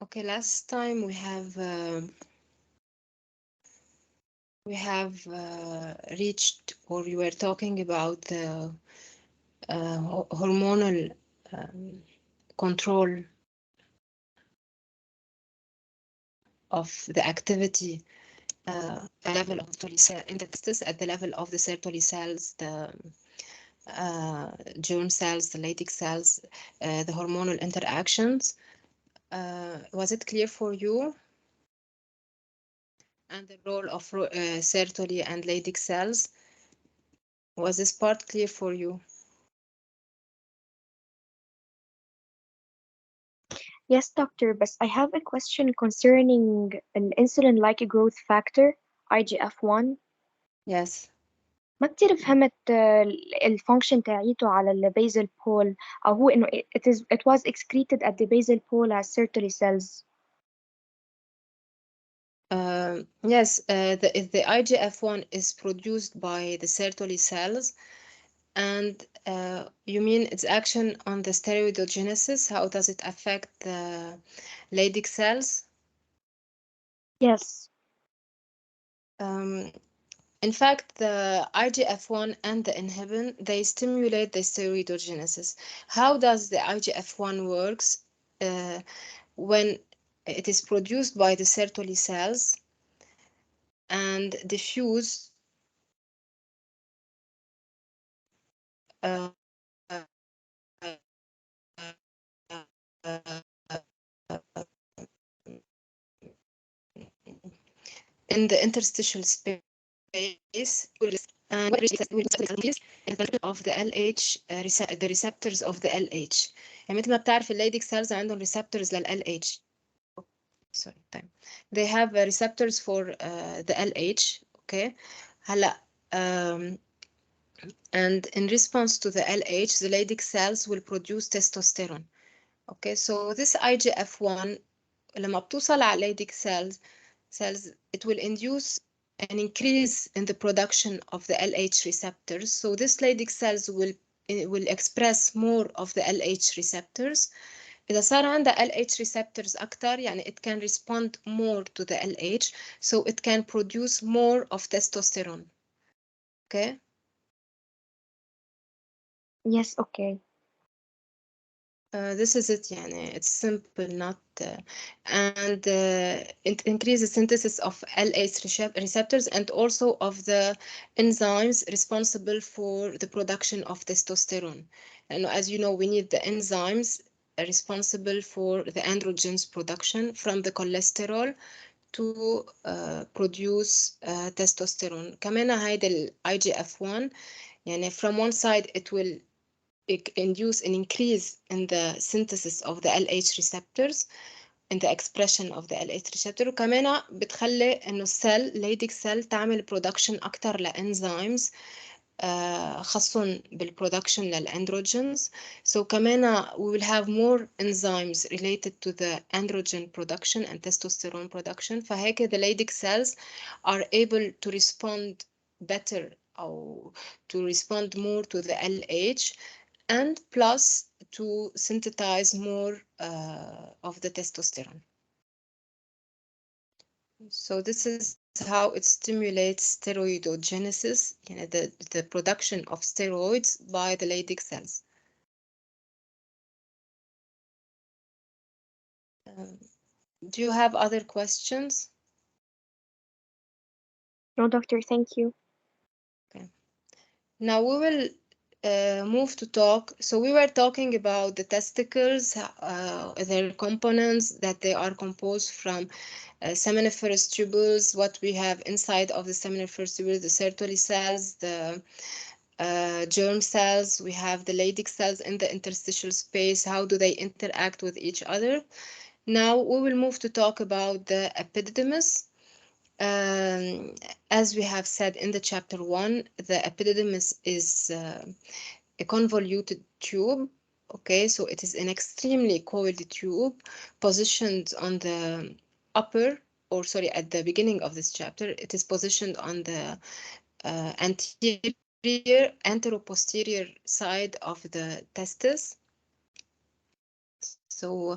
Okay, last time we have reached, or we were talking about the hormonal control of the activity level of in the testis at the level of the Sertoli cells, the germ cells, the latex cells, the hormonal interactions. Was it clear for you? And the role of Sertoli and latex cells. Was this part clear for you? Yes, doctor, but I have a question concerning an insulin-like growth factor, IGF-1. Yes. ما كتير فهمت الفانكشن تاعيته على البيزل بول أو هو إنه it was excreted at the basal pole as Sertoli cells. Yes, the IGF-1 is produced by the Sertoli cells, and you mean its action on the steroidogenesis? How does it affect the Leydig cells? Yes. In fact, the IGF-1 and the inhibin, they stimulate the steroidogenesis. How does the IGF-1 works? When it is produced by the Sertoli cells and diffuse in the interstitial space and of the LH the receptors of the LH. يعني مثل ما بتعرف الليدك cells عندهم receptors لل LH. Sorry, time. They have receptors for the LH. Okay. هلا and in response to the LH, the Leydig cells will produce testosterone. Okay, so this IGF-1 لما بتوصل على Leydig cells, it will induce an increase in the production of the LH receptors. So this Leydig cells will express more of the LH receptors. إذا صار عندها LH receptors أكتر يعني it can respond more to the LH, so it can produce more of testosterone. Okay. Yes, okay. This is it, يعني it's simple, not and it increases synthesis of LH receptors and also of the enzymes responsible for the production of testosterone. And as you know, we need the enzymes responsible for the androgens production from the cholesterol to produce testosterone. كمان هيدا ال IGF-1 يعني from one side it will induce an increase in the synthesis of the LH receptors in the expression of the LH receptor وكمان بتخلي انه السيل Leydig cell تعمل production اكتر لانزيمز خاصهم بالproduction للاندروجينز. So كمان we will have more enzymes related to the androgen production and testosterone production. فهيك the Leydig cells are able to respond better or to respond more to the LH and plus to synthesize more of the testosterone. So this is how it stimulates steroidogenesis, you know, the production of steroids by the Leydig cells. Do you have other questions? No, doctor, thank you. Okay. Now we will move to talk. So we were talking about the testicles, their components, that they are composed from seminiferous tubules, what we have inside of the seminiferous tubules, the Sertoli cells, the germ cells, we have the Leydig cells in the interstitial space, how do they interact with each other. Now we will move to talk about the epididymis. As we have said in the chapter 1, the epididymis is a convoluted tube. Okay, so it is an extremely coiled tube positioned on the upper, or sorry, at the beginning of this chapter, it is positioned on the anteroposterior side of the testis. So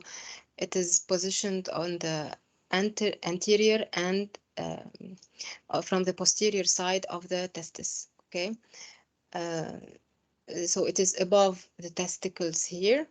it is positioned on the anterior and from the posterior side of the testis. Okay, so it is above the testicles here,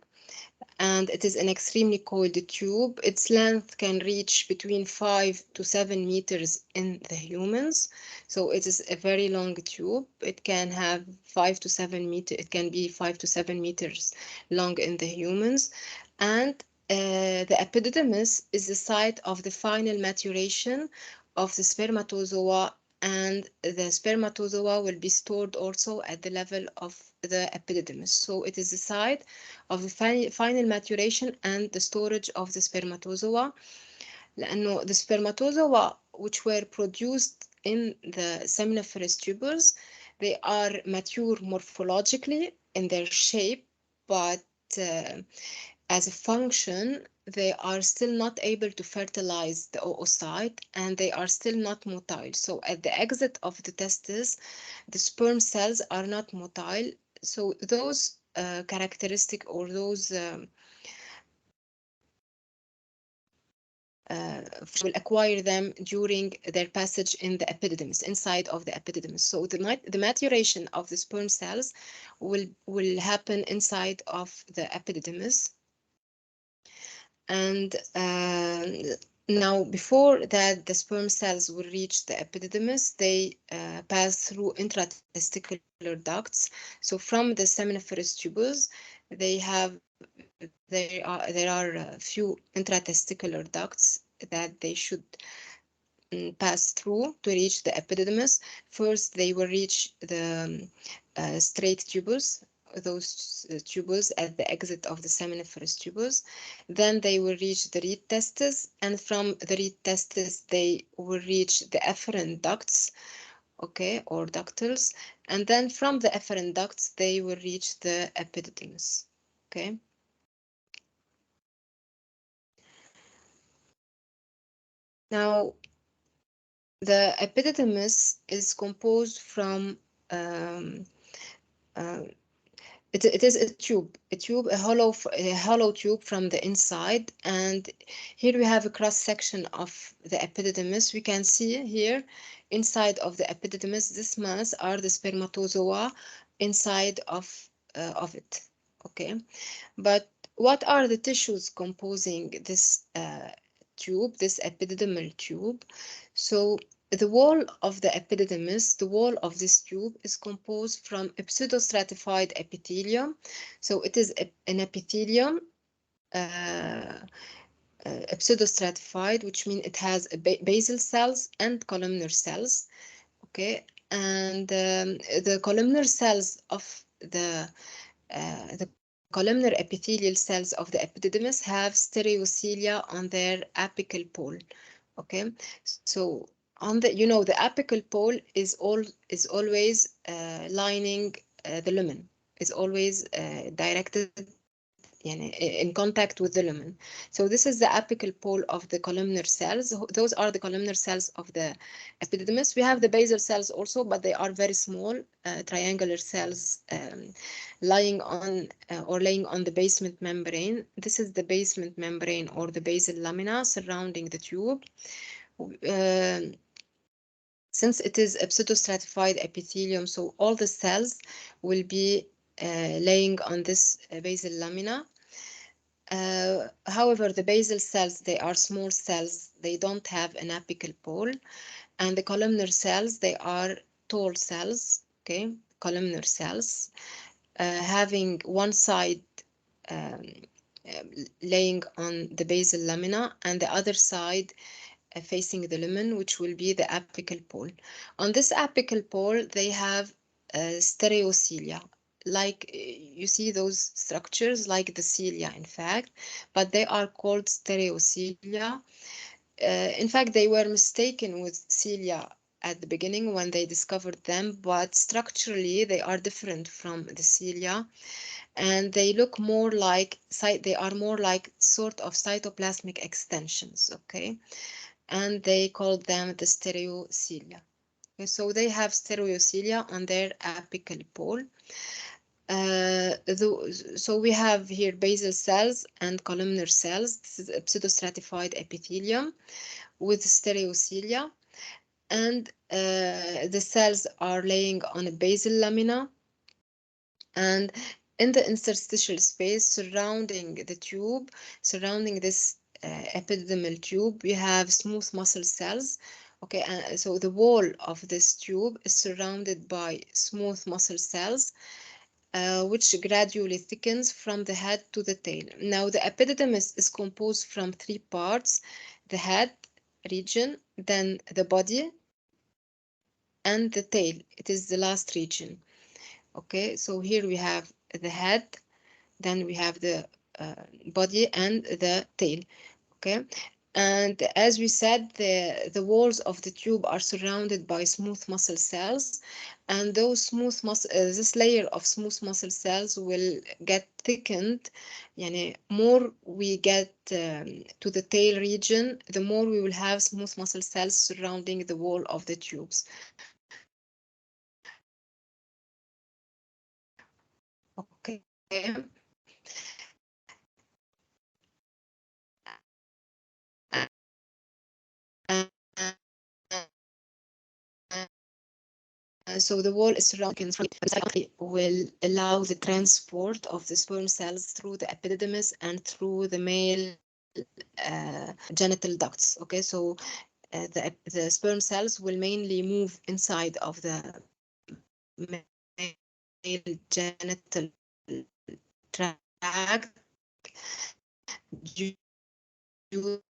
and it is an extremely coiled tube. Its length can reach between 5 to 7 meters in the humans. So it is a very long tube. It can have 5 to 7 meters. It can be 5 to 7 meters long in the humans. And the epididymis is the site of the final maturation of the spermatozoa, and the spermatozoa will be stored also at the level of the epididymis. So it is the site of the final maturation and the storage of the spermatozoa. لأنه the spermatozoa which were produced in the seminiferous tubules, they are mature morphologically in their shape, but as a function, they are still not able to fertilize the oocyte, and they are still not motile. So at the exit of the testis, the sperm cells are not motile. So those characteristic, or those will acquire them during their passage in the epididymis, inside of the epididymis. So the maturation of the sperm cells will happen inside of the epididymis. And now, before that, the sperm cells will reach the epididymis, they pass through intratesticular ducts. So from the seminiferous tubules, there are a few intratesticular ducts that they should pass through to reach the epididymis. First, they will reach the straight tubules, those tubules at the exit of the seminiferous tubules. Then they will reach the reed testis, and from the reed testis, they will reach the efferent ducts, okay, or ductals. And then from the efferent ducts, they will reach the epididymis, okay. Now, the epididymis is composed from it is a hollow tube from the inside, and here we have a cross section of the epididymis. We can see here inside of the epididymis, this mass are the spermatozoa inside of it. Okay, but what are the tissues composing this tube, this epididymal tube? So the wall of the epididymis, the wall of this tube, is composed from a pseudostratified epithelium. So it is an epithelium, a pseudostratified, which means it has a basal cells and columnar cells. Okay, and the columnar cells of the columnar epithelial cells of the epididymis have stereocilia on their apical pole. Okay, so on the the apical pole is always lining the lumen, is always directed in contact with the lumen. So this is the apical pole of the columnar cells. Those are the columnar cells of the epididymis. We have the basal cells also, but they are very small triangular cells lying on or laying on the basement membrane. This is the basement membrane or the basal lamina surrounding the tube. Since it is a pseudostratified epithelium, so all the cells will be laying on this basal lamina. However, the basal cells, they are small cells. They don't have an apical pole. And the columnar cells, they are tall cells, okay? Columnar cells, having one side laying on the basal lamina and the other side facing the lumen, which will be the apical pole. On this apical pole, they have stereocilia. Like you see those structures like the cilia, in fact, but they are called stereocilia. In fact, they were mistaken with cilia at the beginning when they discovered them, but structurally they are different from the cilia, and they look more like, they are more like sort of cytoplasmic extensions, okay? And they called them the stereocilia. Okay, so they have stereocilia on their apical pole. So we have here basal cells and columnar cells. This is a pseudostratified epithelium with stereocilia, and the cells are laying on a basal lamina, and in the interstitial space surrounding the tube, surrounding this epididymal tube, we have smooth muscle cells. Okay, so the wall of this tube is surrounded by smooth muscle cells, which gradually thickens from the head to the tail. Now, the epididymis is composed from three parts: the head region, then the body, and the tail. It is the last region. Okay, so here we have the head, then we have the body and the tail. Okay, and as we said, the walls of the tube are surrounded by smooth muscle cells, and those smooth muscle this layer of smooth muscle cells will get thickened. Yani more we get to the tail region, the more we will have smooth muscle cells surrounding the wall of the tubes. Okay. So the wall is surrounded, will allow the transport of the sperm cells through the epididymis and through the male genital ducts. Okay, so the sperm cells will mainly move inside of the male genital tract due to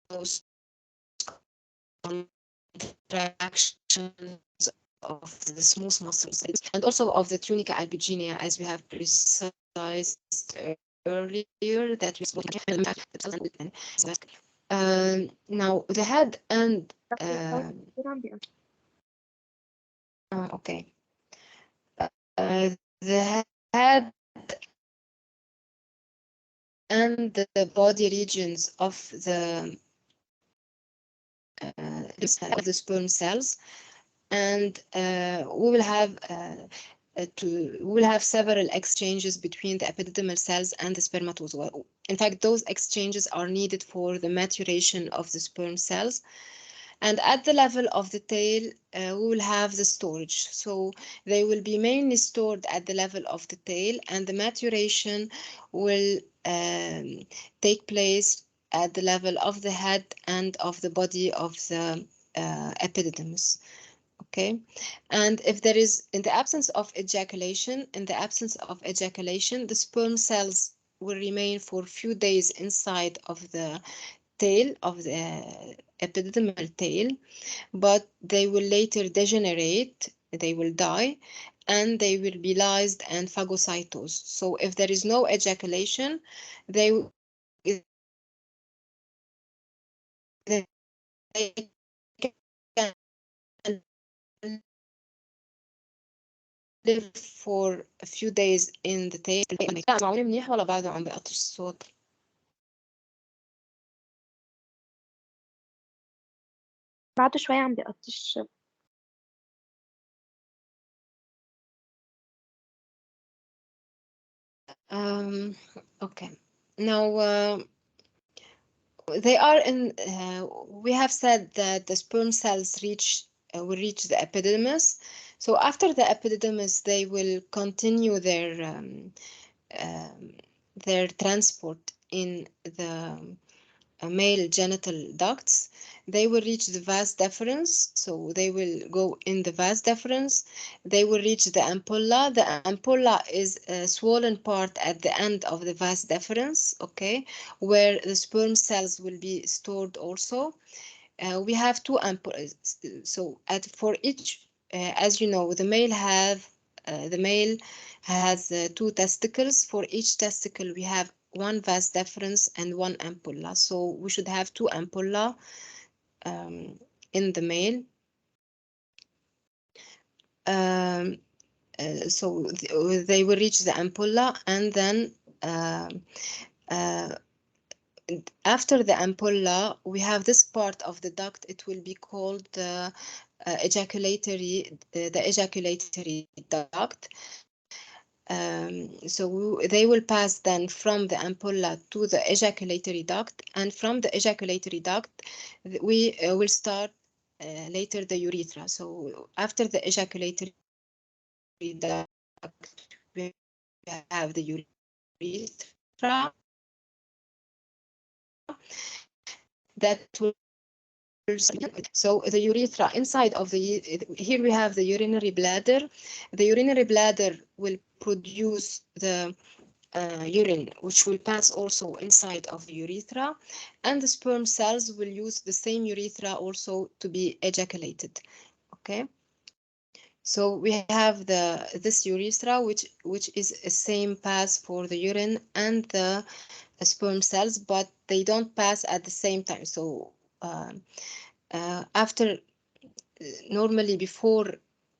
those contractions of the smooth muscles and also of the tunica albuginea, as we have precised earlier that we spoke. Now the head and okay, the head and the body regions of the sperm cells, and we will have several exchanges between the epididymal cells and the spermatozoa. In fact, those exchanges are needed for the maturation of the sperm cells. And at the level of the tail, we will have the storage. So they will be mainly stored at the level of the tail, and the maturation will take place at the level of the head and of the body of the epididymis. Okay, and if there is, in the absence of ejaculation, the sperm cells will remain for a few days inside of the tail of the epididymal tail, but they will later degenerate, they will die, and they will be lysed and phagocytosed. So if there is no ejaculation, they can live for a few days in the tail. معقولة منيح ولا بعده عم بقطش الصوت؟ بعد شوية عم بيقطش. Okay. Now, they are in. We have said that the sperm cells will reach the epididymis. So after the epididymis, they will continue their transport in the male genital ducts. They will reach the vas deferens, so they will go in the vas deferens. They will reach the ampulla. The ampulla is a swollen part at the end of the vas deferens, okay, where the sperm cells will be stored also. We have two ampullas. So for each, as you know, the male has two testicles. For each testicle, we have one vas deferens and one ampulla. So we should have two ampulla in the male. So they will reach the ampulla, and then after the ampulla, we have this part of the duct. It will be called the the ejaculatory duct. So they will pass then from the ampulla to the ejaculatory duct, and from the ejaculatory duct, we will start later the urethra. So after the ejaculatory duct, we have the urethra that will. So the urethra inside of here we have the urinary bladder. The urinary bladder will produce the urine, which will pass also inside of the urethra, and the sperm cells will use the same urethra also to be ejaculated. Okay, so we have this urethra, which is the same pass for the urine and the sperm cells, but they don't pass at the same time. So after normally before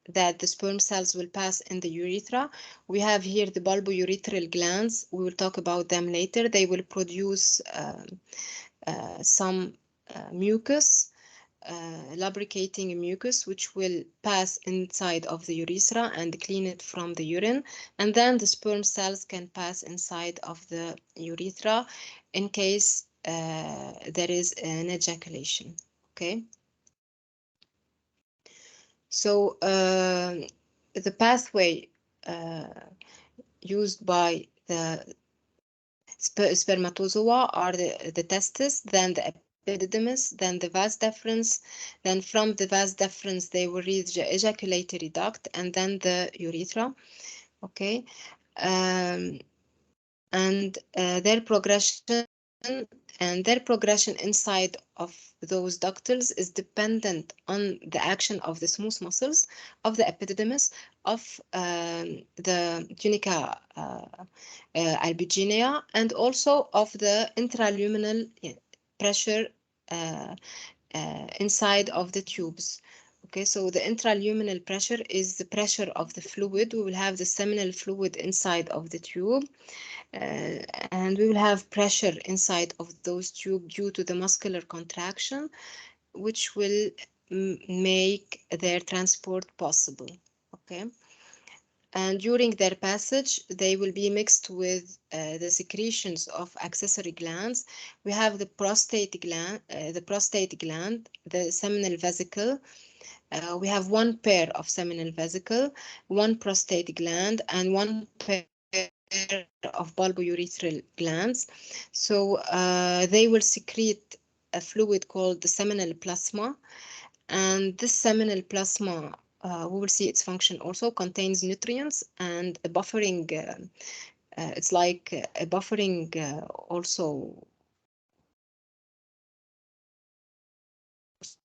that the sperm cells will pass in the urethra, we have here the bulbourethral glands. We will talk about them later. They will produce some mucus, lubricating mucus, which will pass inside of the urethra and clean it from the urine. And then the sperm cells can pass inside of the urethra in case there is an ejaculation. Okay. So the pathway used by the spermatozoa are the testes, then the epididymis, then the vas deferens, then from the vas deferens they will reach the ejaculatory duct, and then the urethra. Okay, and their progression inside of those ductils is dependent on the action of the smooth muscles of the epididymis, of the tunica albuginea, and also of the intraluminal pressure inside of the tubes. Okay, so the intraluminal pressure is the pressure of the fluid. We will have the seminal fluid inside of the tube. And we will have pressure inside of those tubes due to the muscular contraction, which will make their transport possible. Okay, and during their passage, they will be mixed with the secretions of accessory glands. We have the prostate gland, the seminal vesicle. We have one pair of seminal vesicle, one prostate gland, and one pair of bulbourethral glands. So they will secrete a fluid called the seminal plasma, and this seminal plasma, we will see its function also, contains nutrients and a buffering. It's like a buffering also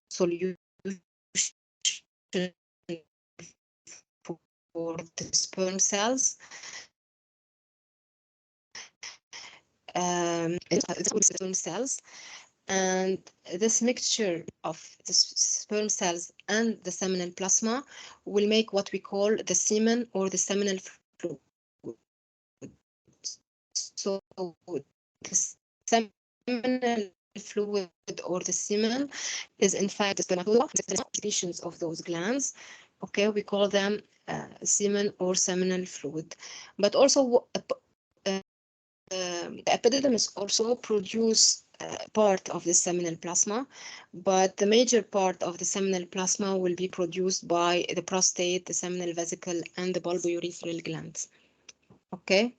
solution for the sperm cells. Sperm cells, and this mixture of the sperm cells and the seminal plasma will make what we call the semen or the seminal fluid. So the seminal fluid or the semen is in fact the spermatozoa of those glands. Okay, we call them semen or seminal fluid. But also the epididymis also produce part of the seminal plasma, but the major part of the seminal plasma will be produced by the prostate, the seminal vesicle, and the bulbourethral glands. Okay.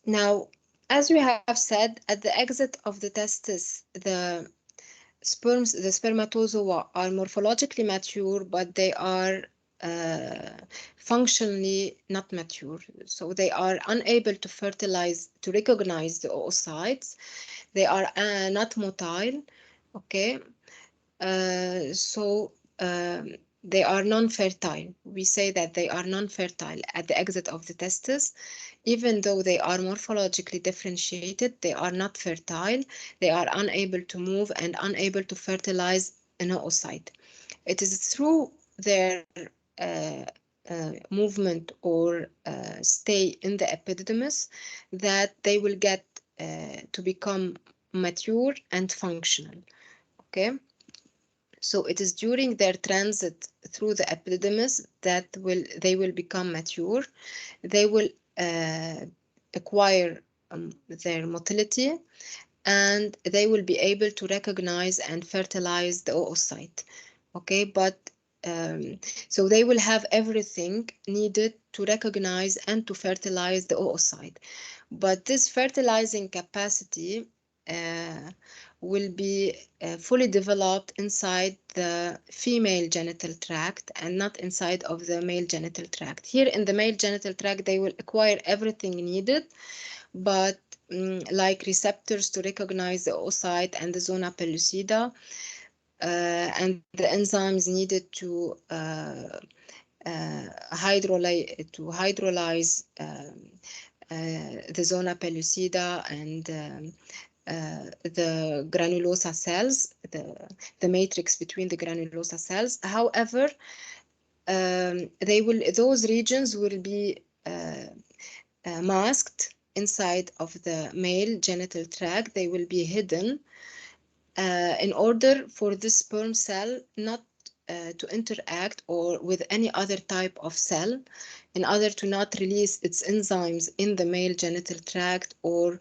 Now, as we have said, at the exit of the testis, the spermatozoa are morphologically mature, but they are functionally not mature. So they are unable to fertilize, to recognize the oocytes. They are not motile. Okay. They are non-fertile. We say that they are non-fertile at the exit of the testis. Even though they are morphologically differentiated, they are not fertile. They are unable to move and unable to fertilize an oocyte. It is through their movement or stay in the epididymis, that they will get to become mature and functional. Okay, so it is during their transit through the epididymis that they will become mature. They will acquire their motility, and they will be able to recognize and fertilize the oocyte. Okay, but so they will have everything needed to recognize and to fertilize the oocyte. But this fertilizing capacity will be fully developed inside the female genital tract and not inside of the male genital tract. Here in the male genital tract, they will acquire everything needed, but like receptors to recognize the oocyte and the zona pellucida, and the enzymes needed to hydrolyze the zona pellucida and the granulosa cells, the matrix between the granulosa cells. However, those regions will be masked inside of the male genital tract. They will be hidden in order for the sperm cell not to interact or with any other type of cell, in order to not release its enzymes in the male genital tract or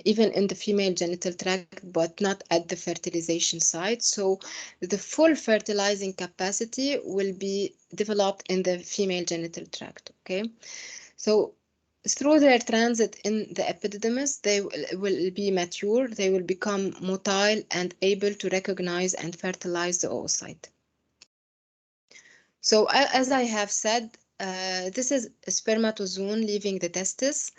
even in the female genital tract, but not at the fertilization site. So the full fertilizing capacity will be developed in the female genital tract. Okay, so through their transit in the epididymis, they will be mature, they will become motile and able to recognize and fertilize the oocyte. So as I have said, this is a spermatozoon leaving the testis.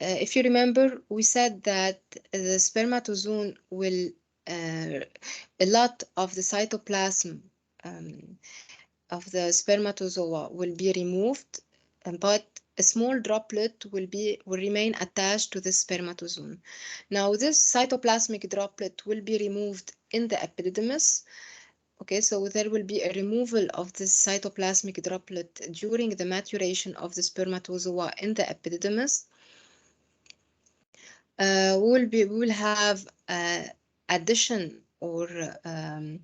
If you remember, we said that the spermatozoon will, a lot of the cytoplasm of the spermatozoa will be removed, but a small droplet will remain attached to the spermatozoon. Now, this cytoplasmic droplet will be removed in the epididymis. Okay, so there will be a removal of this cytoplasmic droplet during the maturation of the spermatozoa in the epididymis. We will have addition, or in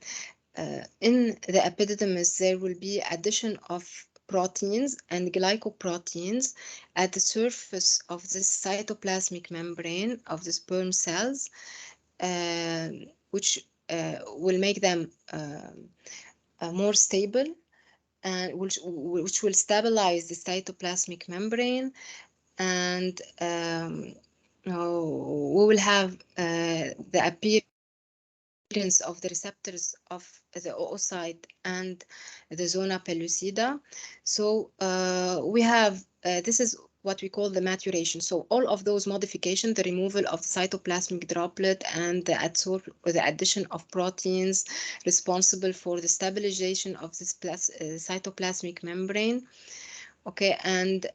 the epididymis there will be addition of proteins and glycoproteins at the surface of the cytoplasmic membrane of the sperm cells, which will make them more stable, and which will stabilize the cytoplasmic membrane, and we will have the appearance of the receptors of the oocyte and the zona pellucida. So we have, this is what we call the maturation. So all of those modifications, the removal of the cytoplasmic droplet and the addition of proteins responsible for the stabilization of this cytoplasmic membrane, okay, and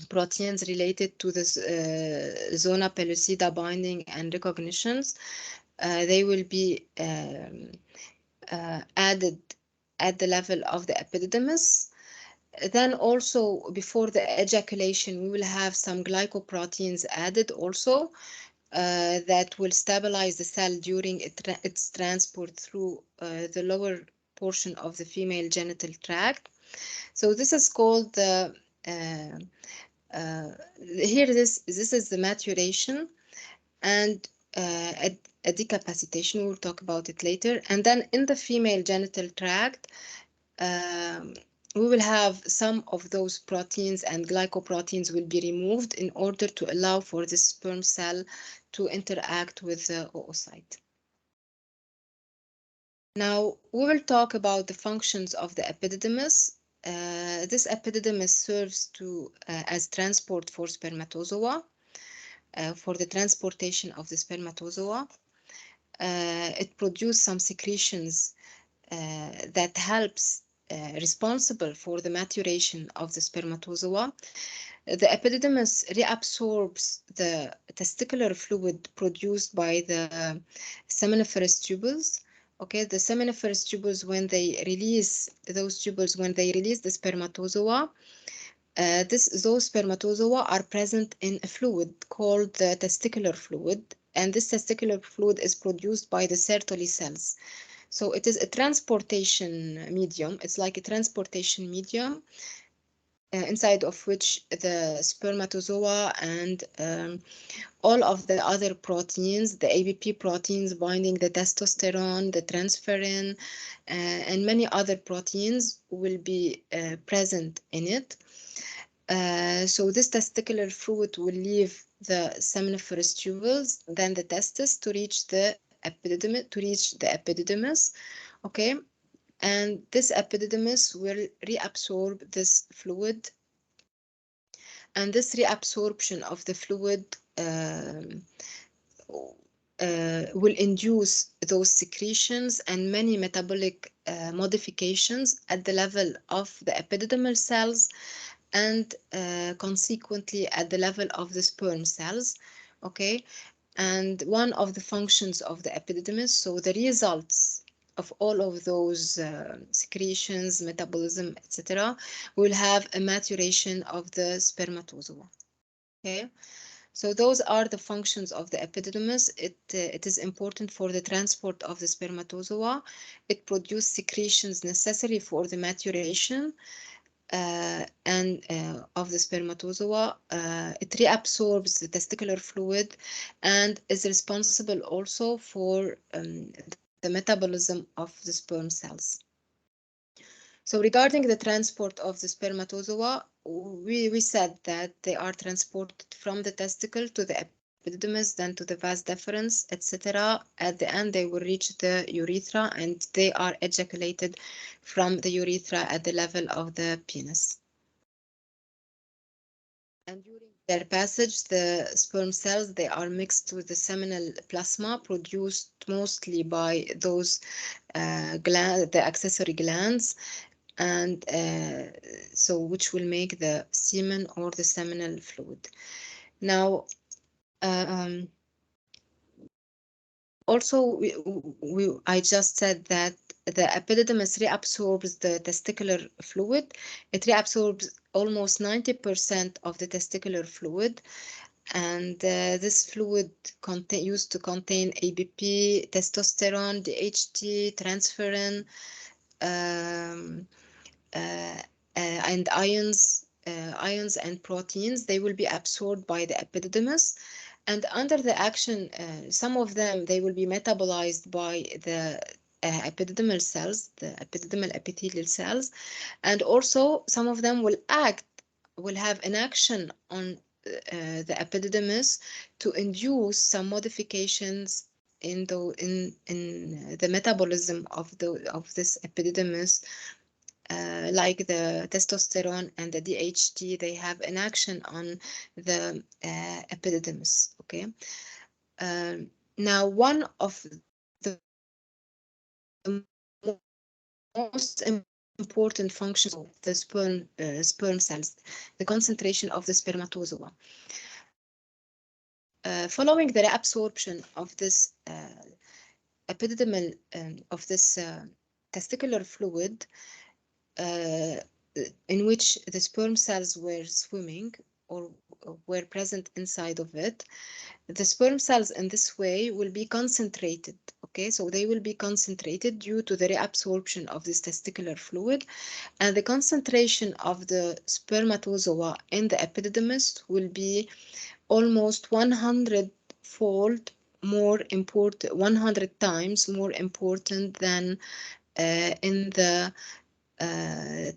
proteins related to the zona pellucida binding and recognitions, they will be added at the level of the epididymis. Then also before the ejaculation, we will have some glycoproteins added also that will stabilize the cell during its transport through the lower portion of the female genital tract. So this is called the here this is the maturation, and a decapacitation. We'll talk about it later. And then in the female genital tract, we will have some of those proteins and glycoproteins will be removed in order to allow for the sperm cell to interact with the oocyte. Now we will talk about the functions of the epididymis. This epididymis serves to as transport for spermatozoa, for the transportation of the spermatozoa. It produces some secretions that helps responsible for the maturation of the spermatozoa. The epididymis reabsorbs the testicular fluid produced by the seminiferous tubules, Okay, the seminiferous tubules, when they release the spermatozoa, those spermatozoa are present in a fluid called the testicular fluid, and this testicular fluid is produced by the Sertoli cells. So it is a transportation medium. It's like a transportation medium inside of which the spermatozoa and all of the other proteins, the ABP proteins binding the testosterone, the transferrin, and many other proteins will be present in it. So this testicular fluid will leave the seminiferous tubules, then the testis to reach the epididymis, okay? And this epididymis will reabsorb this fluid, and this reabsorption of the fluid will induce those secretions and many metabolic modifications at the level of the epididymal cells and consequently at the level of the sperm cells, okay? And one of the functions of the epididymis, so the results of all of those secretions, metabolism, etc., will have a maturation of the spermatozoa. Okay, so those are the functions of the epididymis. It is important for the transport of the spermatozoa. It produces secretions necessary for the maturation of the spermatozoa. It reabsorbs the testicular fluid and is responsible also for the metabolism of the sperm cells. So regarding the transport of the spermatozoa, we said that they are transported from the testicle to the epididymis, then to the vas deferens, etc. At the end, they will reach the urethra and they are ejaculated from the urethra at the level of the penis. And during their passage, the sperm cells, they are mixed with the seminal plasma produced mostly by those the accessory glands, and so which will make the semen or the seminal fluid. Now, also, I just said that the epididymis reabsorbs the testicular fluid. It reabsorbs almost 90% of the testicular fluid, and this fluid used to contain ABP, testosterone, DHT, transferrin, and ions and proteins. They will be absorbed by the epididymis, and under the action, some of them, they will be metabolized by the epididymal cells, the epididymal epithelial cells, and also some of them will have an action on the epididymis to induce some modifications in the metabolism of this epididymis. Like the testosterone and the DHT, they have an action on the epididymis. Okay. Now, one of the most important functions of the sperm cells, the concentration of the spermatozoa. Following the reabsorption of this epididymal of this testicular fluid, in which the sperm cells were swimming or were present inside of it, the sperm cells in this way will be concentrated. Okay, so they will be concentrated due to the reabsorption of this testicular fluid, and the concentration of the spermatozoa in the epididymis will be almost 100-fold more important, 100 times more important than in the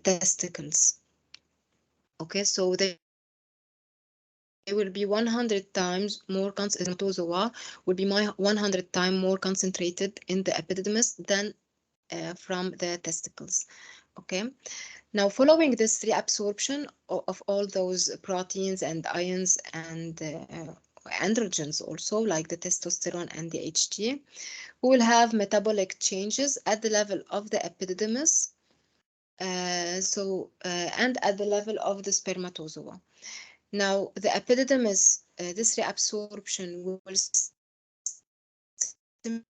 testicles. Okay, so they will be 100 times more spermatozoa will be 100 times more concentrated in the epididymis than from the testicles. Okay, now following this reabsorption of all those proteins and ions and androgens also, like the testosterone and the DHT, we will have metabolic changes at the level of the epididymis, and at the level of the spermatozoa. Now, the epididymis, this reabsorption will stimulate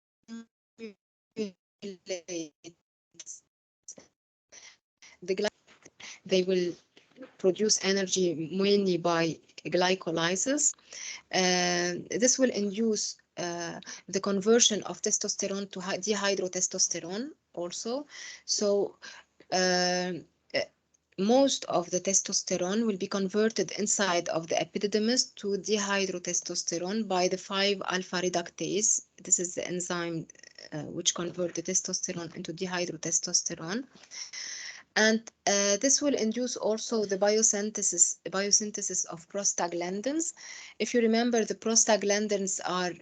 they will produce energy mainly by glycolysis. This will induce the conversion of testosterone to dihydrotestosterone also. So most of the testosterone will be converted inside of the epididymis to dihydrotestosterone by the 5-alpha reductase. This is the enzyme which convert the testosterone into dihydrotestosterone. And this will induce also the biosynthesis of prostaglandins. If you remember, the prostaglandins are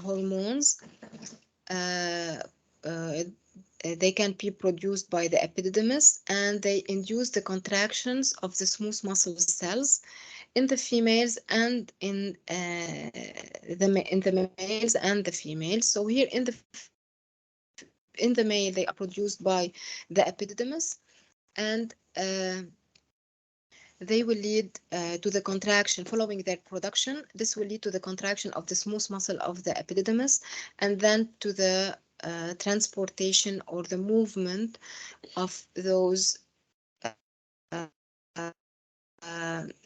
hormones. They can be produced by the epididymis, and they induce the contractions of the smooth muscle cells in the females and in the males and the females. So here in the male, they are produced by the epididymis, and they will lead to the contraction. Following their production, this will lead to the contraction of the smooth muscle of the epididymis, and then to the transportation or the movement of those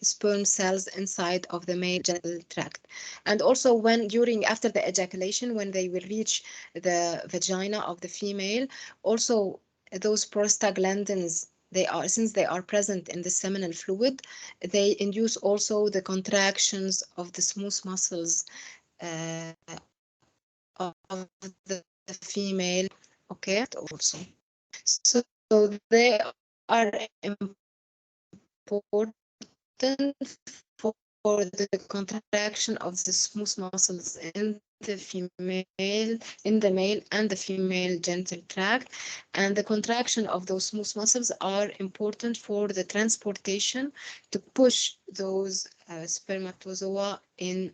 sperm cells inside of the male genital tract. And also after the ejaculation, when they will reach the vagina of the female, also those prostaglandins, since they are present in the seminal fluid, they induce also the contractions of the smooth muscles of the female, okay, also. So they are important for the contraction of the smooth muscles in the male and the female genital tract, and the contraction of those smooth muscles are important for the transportation to push those spermatozoa in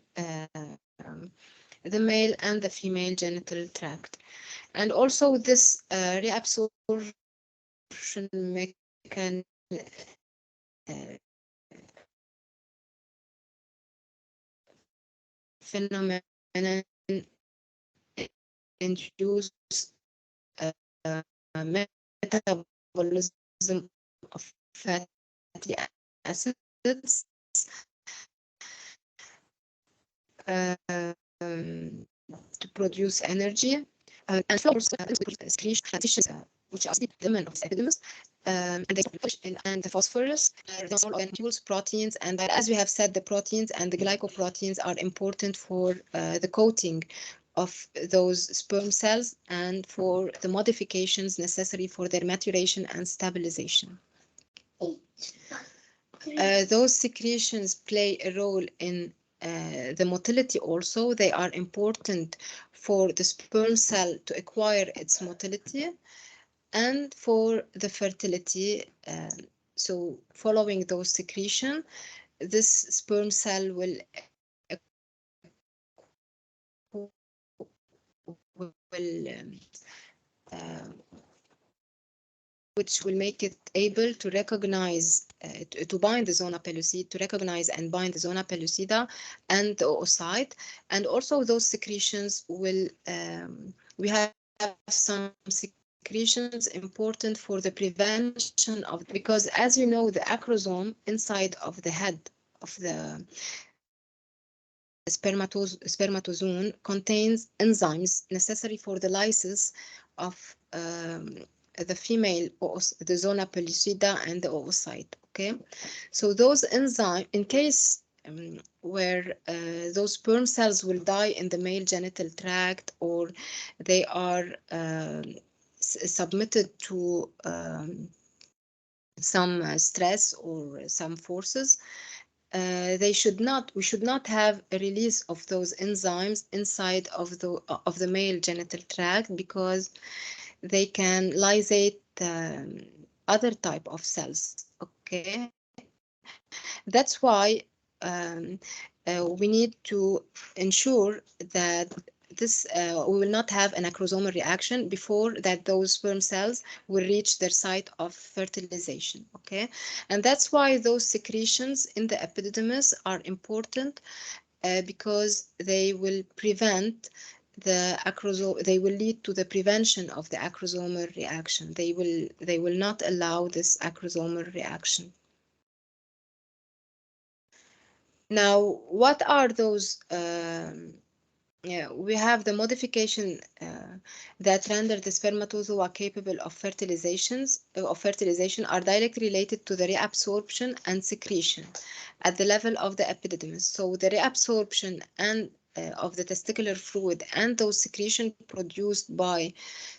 the male and the female genital tract. And also this reabsorption mechanism phenomenon induce metabolism of fatty acids to produce energy, and flows secretions which are the element of the epidermis, and they push in, and the phosphorus, the molecules, proteins, and as we have said, the proteins and the glycoproteins are important for the coating of those sperm cells and for the modifications necessary for their maturation and stabilization. Those secretions play a role in the motility also. They are important for the sperm cell to acquire its motility and for the fertility. So following those secretion, this sperm cell will which will make it able to recognize, to bind the zona pellucida, to recognize and bind the zona pellucida and the oocyte. And also those secretions will, we have some secretions important for the prevention of, because as you know, the acrosome inside of the head of the spermatozoon contains enzymes necessary for the lysis of the female, the zona pellucida and the oocyte. Okay, so those enzymes, in case where those sperm cells will die in the male genital tract, or they are submitted to some stress or some forces, we should not have a release of those enzymes inside of the male genital tract, because they can lysate other type of cells. Okay, that's why we need to ensure that this we will not have an acrosomal reaction before that those sperm cells will reach their site of fertilization. Okay, and that's why those secretions in the epididymis are important, because they will prevent they will lead to the prevention of the acrosomal reaction. They will not allow this acrosomal reaction. Now, what are those? We have the modification that render the spermatozoa capable of fertilization are directly related to the reabsorption and secretion at the level of the epididymis. So the reabsorption and of the testicular fluid and those secretion produced by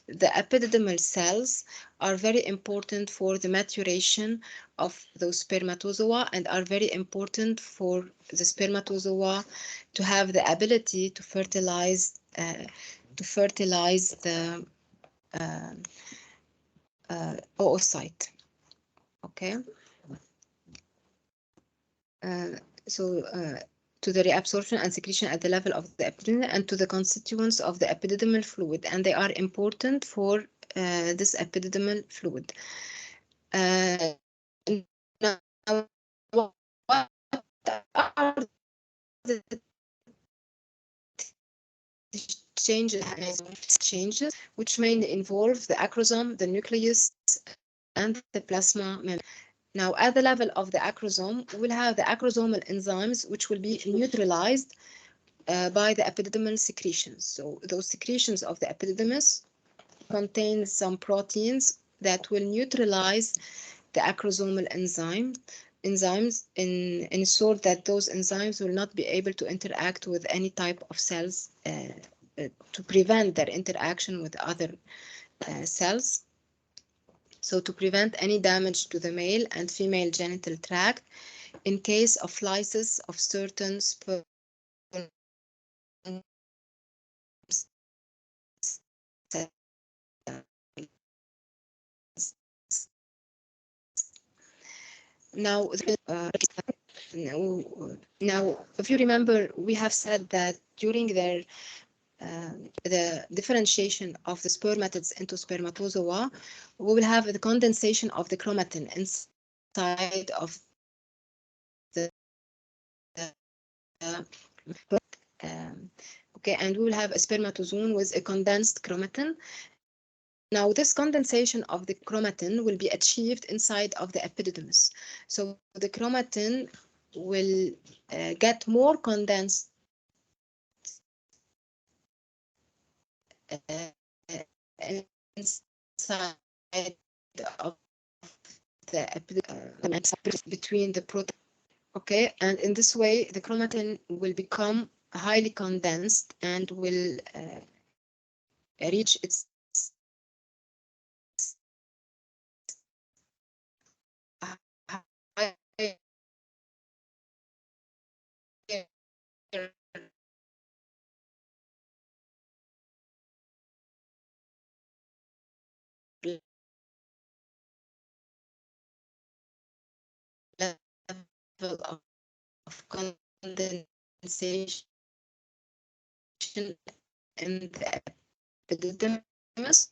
the epididymal cells are very important for the maturation of those spermatozoa and are very important for the spermatozoa to have the ability to fertilize the oocyte. Okay. To the reabsorption and secretion at the level of the epididymis and to the constituents of the epididymal fluid, and they are important for this epididymal fluid. Now, what are the changes which mainly involve the acrosome, the nucleus, and the plasma membrane? Now, at the level of the acrosome, we'll have the acrosomal enzymes which will be neutralized by the epididymal secretions. So those secretions of the epididymis contain some proteins that will neutralize the acrosomal enzymes in sort that those enzymes will not be able to interact with any type of cells to prevent their interaction with other cells. So to prevent any damage to the male and female genital tract in case of lysis of certain sperm Now, if you remember, we have said that during the differentiation of the spermatids into spermatozoa, we will have the condensation of the chromatin inside of the okay, and we will have a spermatozoon with a condensed chromatin. Now, this condensation of the chromatin will be achieved inside of the epididymis. So the chromatin will get more condensed inside of the epididymis between the protein. Okay, and in this way, the chromatin will become highly condensed and will reach its level of condensation in the epididymis.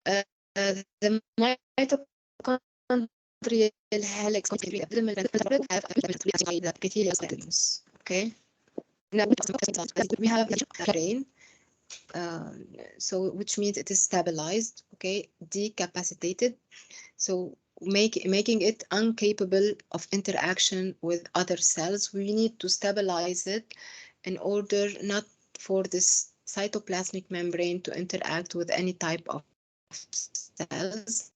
The mitochondrial helix have the epithelial glands. Okay. Now we have brain. So which means it is stabilized, okay, decapacitated, so making it incapable of interaction with other cells. We need to stabilize it in order not for this cytoplasmic membrane to interact with any type of cells.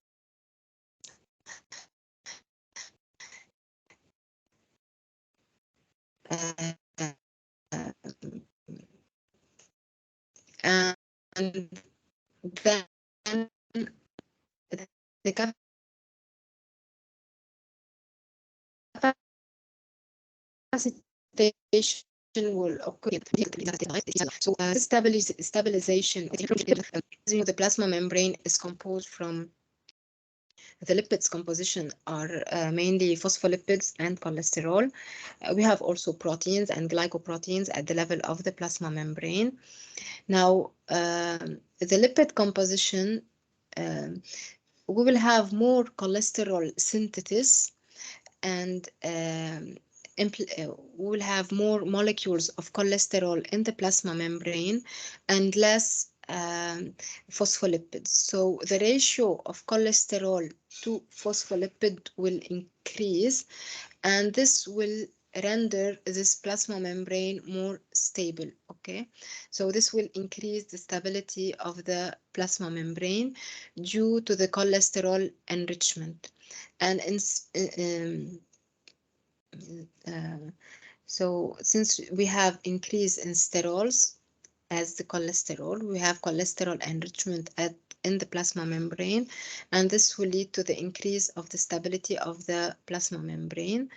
And then the capacitation will occur. So stabilization, the plasma membrane is composed from the lipids composition are mainly phospholipids and cholesterol. We have also proteins and glycoproteins at the level of the plasma membrane. Now, the lipid composition, we will have more cholesterol synthesis and will have more molecules of cholesterol in the plasma membrane and less phospholipids. So the ratio of cholesterol to phospholipid will increase, and this will render this plasma membrane more stable. Okay, so this will increase the stability of the plasma membrane due to the cholesterol enrichment. And so since we have increase in sterols as the cholesterol, we have cholesterol enrichment in the plasma membrane, and this will lead to the increase of the stability of the plasma membrane.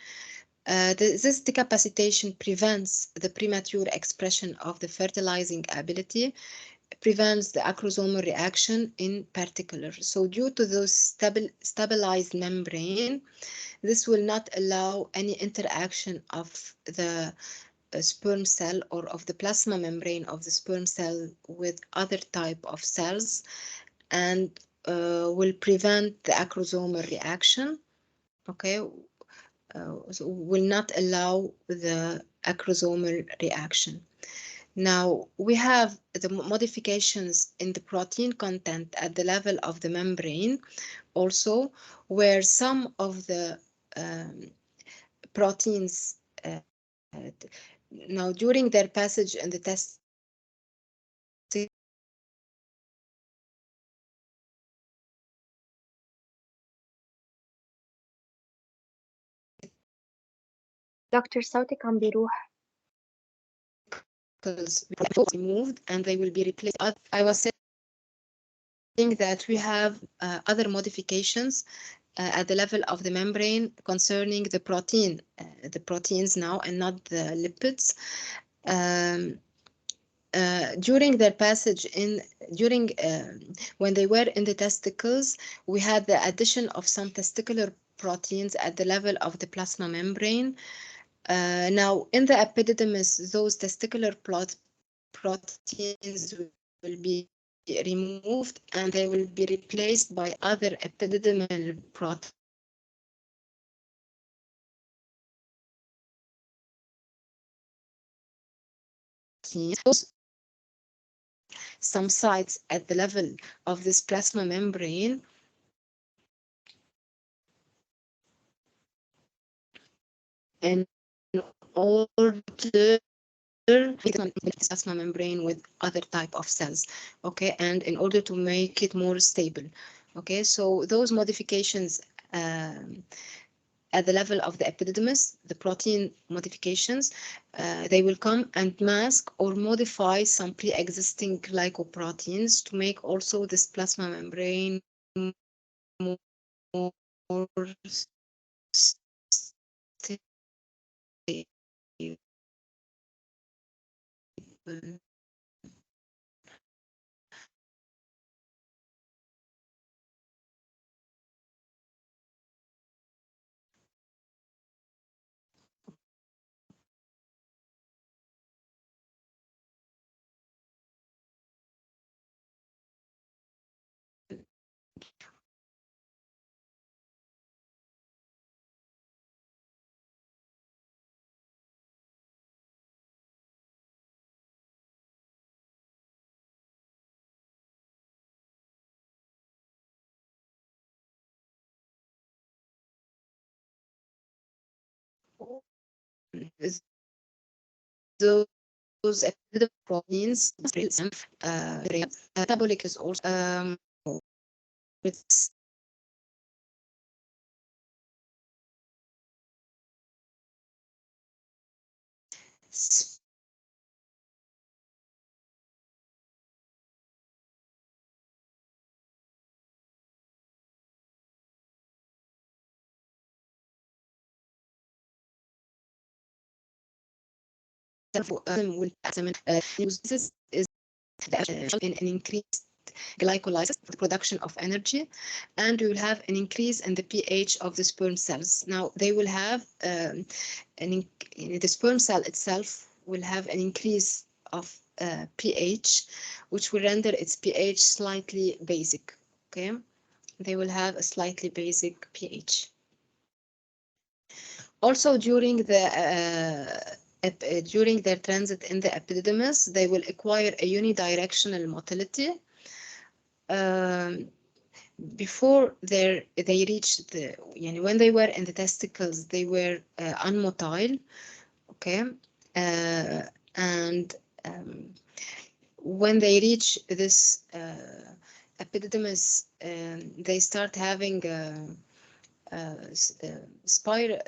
This decapacitation prevents the premature expression of the fertilizing ability, prevents the acrosomal reaction in particular. So due to those stabilized membrane, this will not allow any interaction of the sperm cell or of the plasma membrane of the sperm cell with other type of cells, and will prevent the acrosomal reaction. Okay, so will not allow the acrosomal reaction. Now we have the modifications in the protein content at the level of the membrane also, where some of the proteins now during their passage in the test دكتور صوتك عم بيروح. removed and they will be replaced. I was saying that we have other modifications at the level of the membrane concerning the proteins now and not the lipids. During their passage when they were in the testicles, we had the addition of some testicular proteins at the level of the plasma membrane. Now in the epididymis, those testicular proteins will be removed and they will be replaced by other epididymal proteins. Some sites at the level of this plasma membrane in order plasma membrane with other type of cells, okay, and in order to make it more stable. Okay, so those modifications at the level of the epididymis, the protein modifications, they will come and mask or modify some pre-existing glycoproteins to make also this plasma membrane more stable. Those epididymal proteins, metabolic is also with will this is in an increased glycolysis, the production of energy, and we will have an increase in the pH of the sperm cells. Now they will have the sperm cell itself will have an increase of pH, which will render its pH slightly basic. Okay, they will have a slightly basic pH. Also, during their transit in the epididymis, they will acquire a unidirectional motility. Before they reach the, when they were in the testicles, they were unmotile, okay, and when they reach this epididymis, they start having spiral,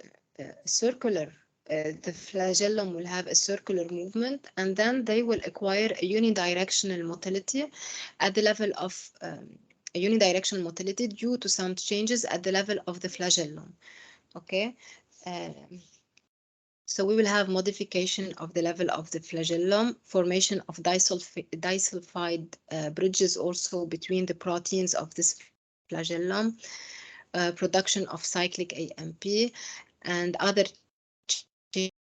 circular. The flagellum will have a circular movement, and then they will acquire a unidirectional motility at the level of a unidirectional motility due to some changes at the level of the flagellum. Okay. So we will have modification of the level of the flagellum, formation of disulfide bridges also between the proteins of this flagellum, production of cyclic AMP, and other changes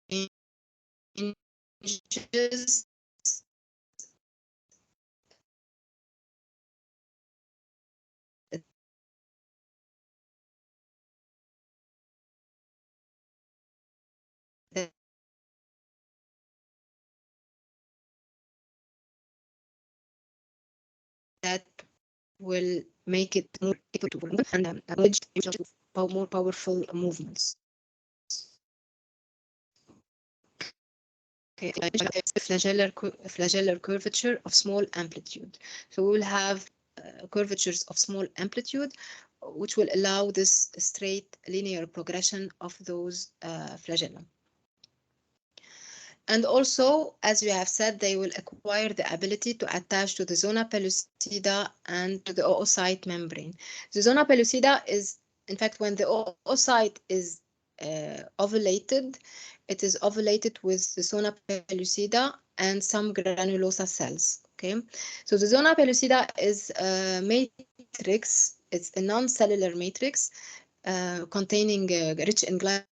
that will make it more equitable and more powerful movements. Okay, flagellar curvature of small amplitude. So we will have curvatures of small amplitude, which will allow this straight linear progression of those flagellum. And also, as we have said, they will acquire the ability to attach to the zona pellucida and to the oocyte membrane. The zona pellucida is, in fact, when the oocyte is ovulated, it is ovulated with the zona pellucida and some granulosa cells. Okay, so the zona pellucida is a matrix. It's a non-cellular matrix containing rich in glycogen.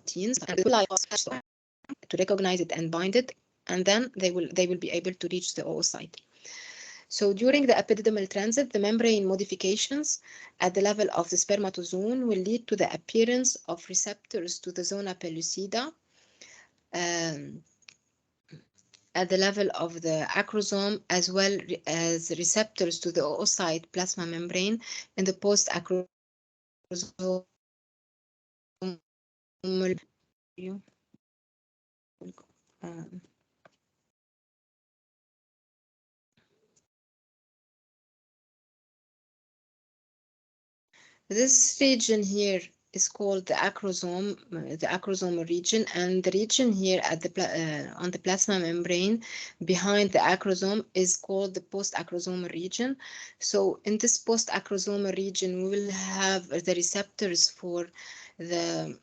Proteins and to recognize it and bind it, and then they will be able to reach the oocyte. So during the epididymal transit, the membrane modifications at the level of the spermatozoon will lead to the appearance of receptors to the zona pellucida at the level of the acrosome, as well as receptors to the oocyte plasma membrane in the post-acrosomal. This region here is called the acrosome region, and the region here at the on the plasma membrane behind the acrosome is called the post-acrosomal region. So in this post-acrosomal region, we will have the receptors for the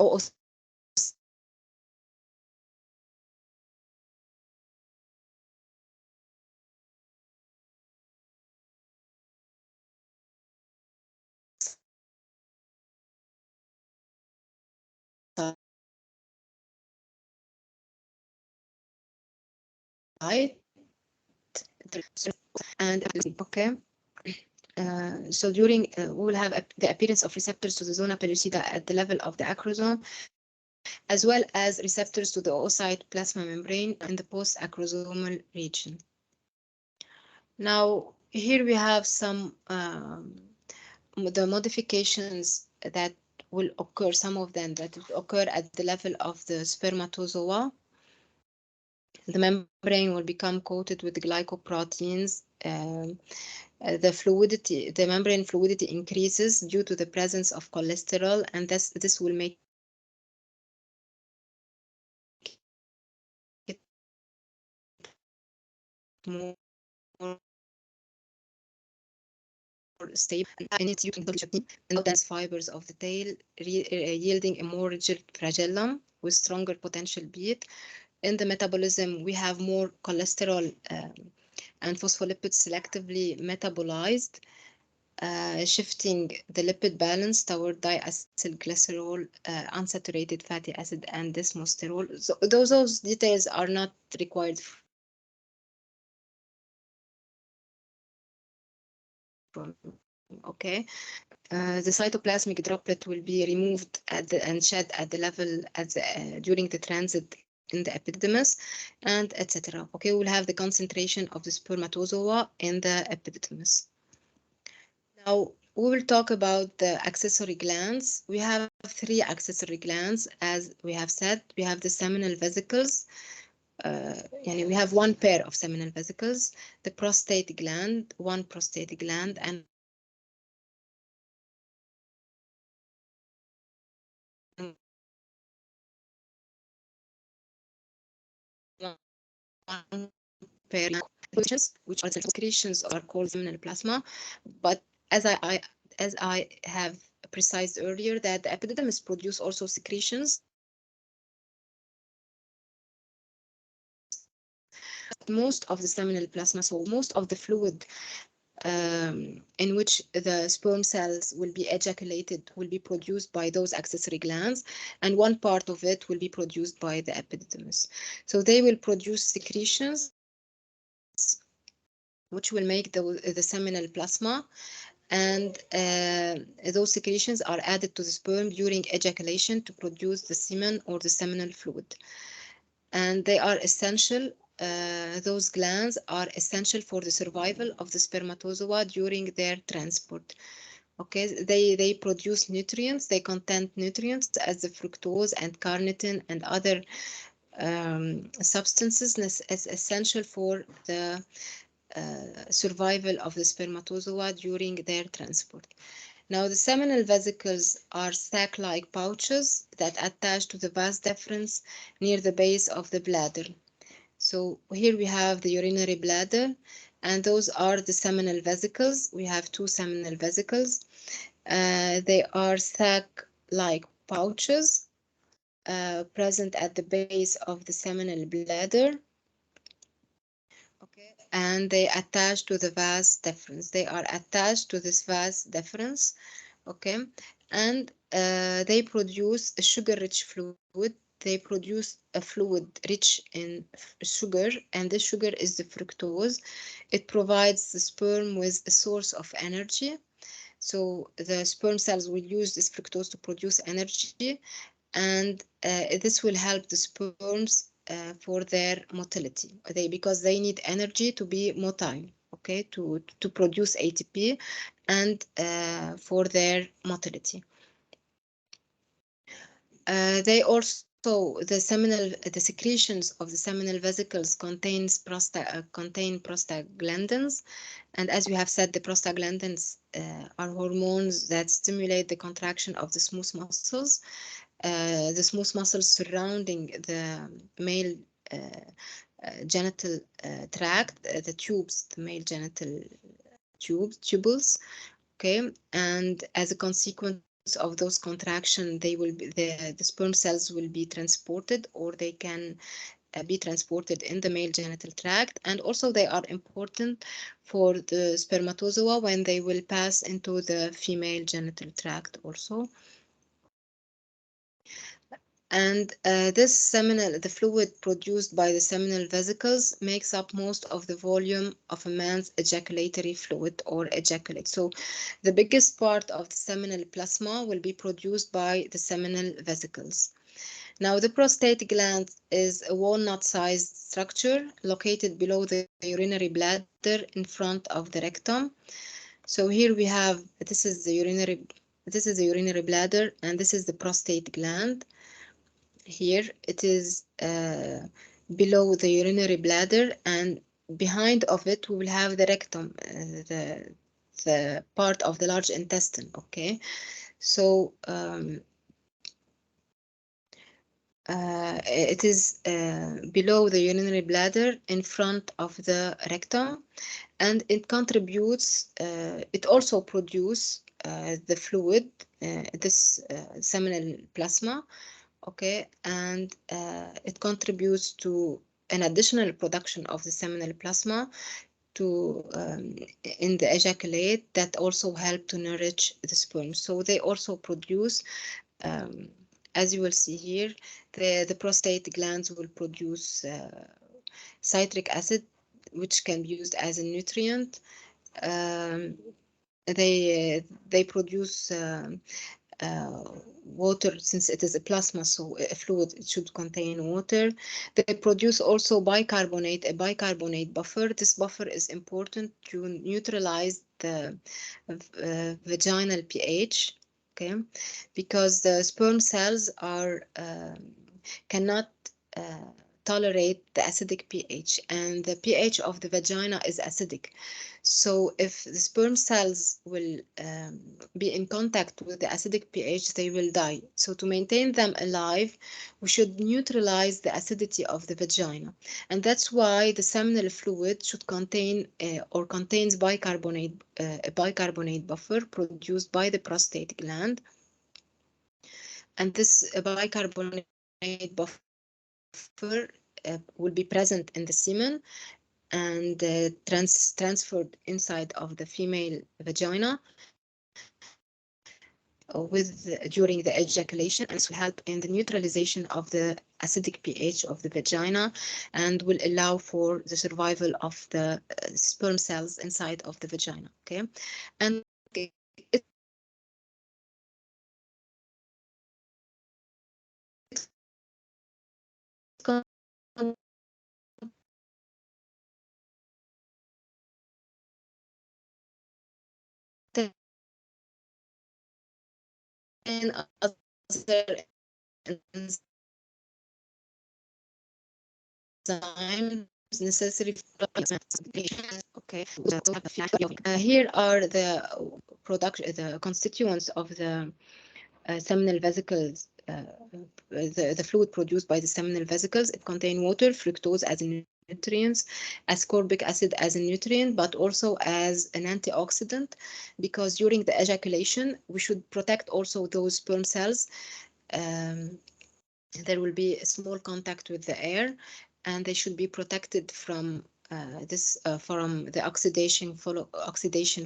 oocyte and okay. So during we will have the appearance of receptors to the zona pellucida at the level of the acrosome, as well as receptors to the oocyte plasma membrane in the post-acrosomal region. Now, here we have some the modifications that will occur, some of them that will occur at the level of the spermatozoa. The membrane will become coated with glycoproteins. The membrane fluidity increases due to the presence of cholesterol, and this will make it more stable and it's using and dense fibers of the tail, yielding a more rigid flagellum with stronger potential beat. in the metabolism, we have more cholesterol and phospholipids selectively metabolized, shifting the lipid balance toward diacylglycerol, unsaturated fatty acid, and desmosterol. So those details are not required from, okay. The cytoplasmic droplet will be removed and shed at the level during the transit in the epididymis, and etc. Okay, we'll have the concentration of the spermatozoa in the epididymis. Now, we will talk about the accessory glands. We have 3 accessory glands, as we have said. We have the seminal vesicles. We have 1 pair of seminal vesicles, the prostate gland, 1 prostate gland, and one pair which are secretions are called seminal plasma. But as I have precised earlier, that the epididymis produce also secretions. Most of the seminal plasma, so most of the fluid in which the sperm cells will be ejaculated will be produced by those accessory glands, and 1 part of it will be produced by the epididymis. So they will produce secretions which will make the seminal plasma, and those secretions are added to the sperm during ejaculation to produce the semen or the seminal fluid. And they are essential. Those glands are essential for the survival of the spermatozoa during their transport. Okay, they produce nutrients. They contain nutrients as the fructose and carnitine and other substances as essential for the survival of the spermatozoa during their transport. Now, the seminal vesicles are sac-like pouches that attach to the vas deferens near the base of the bladder. So here we have the urinary bladder, and those are the seminal vesicles. We have 2 seminal vesicles. They are sac-like pouches present at the base of the seminal bladder. Okay, and they attach to the vas deferens. They are attached to this vas deferens. Okay, and they produce a sugar-rich fluid. They produce a fluid rich in sugar, and this sugar is the fructose. It provides the sperm with a source of energy. So the sperm cells will use this fructose to produce energy, and this will help the sperms for their motility. Because they need energy to be motile, okay, to produce ATP and for their motility. They also, the secretions of the seminal vesicles contain prostaglandins, and as we have said, the prostaglandins are hormones that stimulate the contraction of the smooth muscles. The smooth muscles surrounding the male genital tract, the tubes, the male genital tubules, okay, and as a consequence of those contractions, they will be the sperm cells will be transported, or they can be transported in the male genital tract, and also they are important for the spermatozoa when they will pass into the female genital tract also. And the fluid produced by the seminal vesicles makes up most of the volume of a man's ejaculatory fluid or ejaculate. So the biggest part of the seminal plasma will be produced by the seminal vesicles. Now, the prostate gland is a walnut-sized structure located below the urinary bladder in front of the rectum. So here we have, this is the urinary bladder, and this is the prostate gland. Here it is below the urinary bladder, and behind of it we will have the rectum, the part of the large intestine. Okay, so it is below the urinary bladder in front of the rectum, and it contributes, it also produces the fluid, this seminal plasma. okay, and it contributes to an additional production of the seminal plasma to in the ejaculate that also help to nourish the sperm. So they also produce, as you will see here, the prostate glands will produce citric acid, which can be used as a nutrient. They produce water, since it is a plasma, so a fluid, it should contain water. They produce also bicarbonate, a bicarbonate buffer. This buffer is important to neutralize the vaginal pH, okay, because the sperm cells are cannot tolerate the acidic pH, and the pH of the vagina is acidic. So if the sperm cells will be in contact with the acidic pH, they will die. So to maintain them alive, we should neutralize the acidity of the vagina. And that's why the seminal fluid should contain or contains bicarbonate, a bicarbonate buffer produced by the prostate gland. And this bicarbonate buffer will be present in the semen and transferred inside of the female vagina during the ejaculation, and this will help in the neutralization of the acidic pH of the vagina and will allow for the survival of the sperm cells inside of the vagina. Okay, and it's contain other enzymes necessary for okay. Here are the constituents of the seminal vesicles, the fluid produced by the seminal vesicles. It contains water, fructose as a nutrients, ascorbic acid as a nutrient, but also as an antioxidant, because during the ejaculation we should protect also those sperm cells. There will be a small contact with the air, and they should be protected from from the oxidation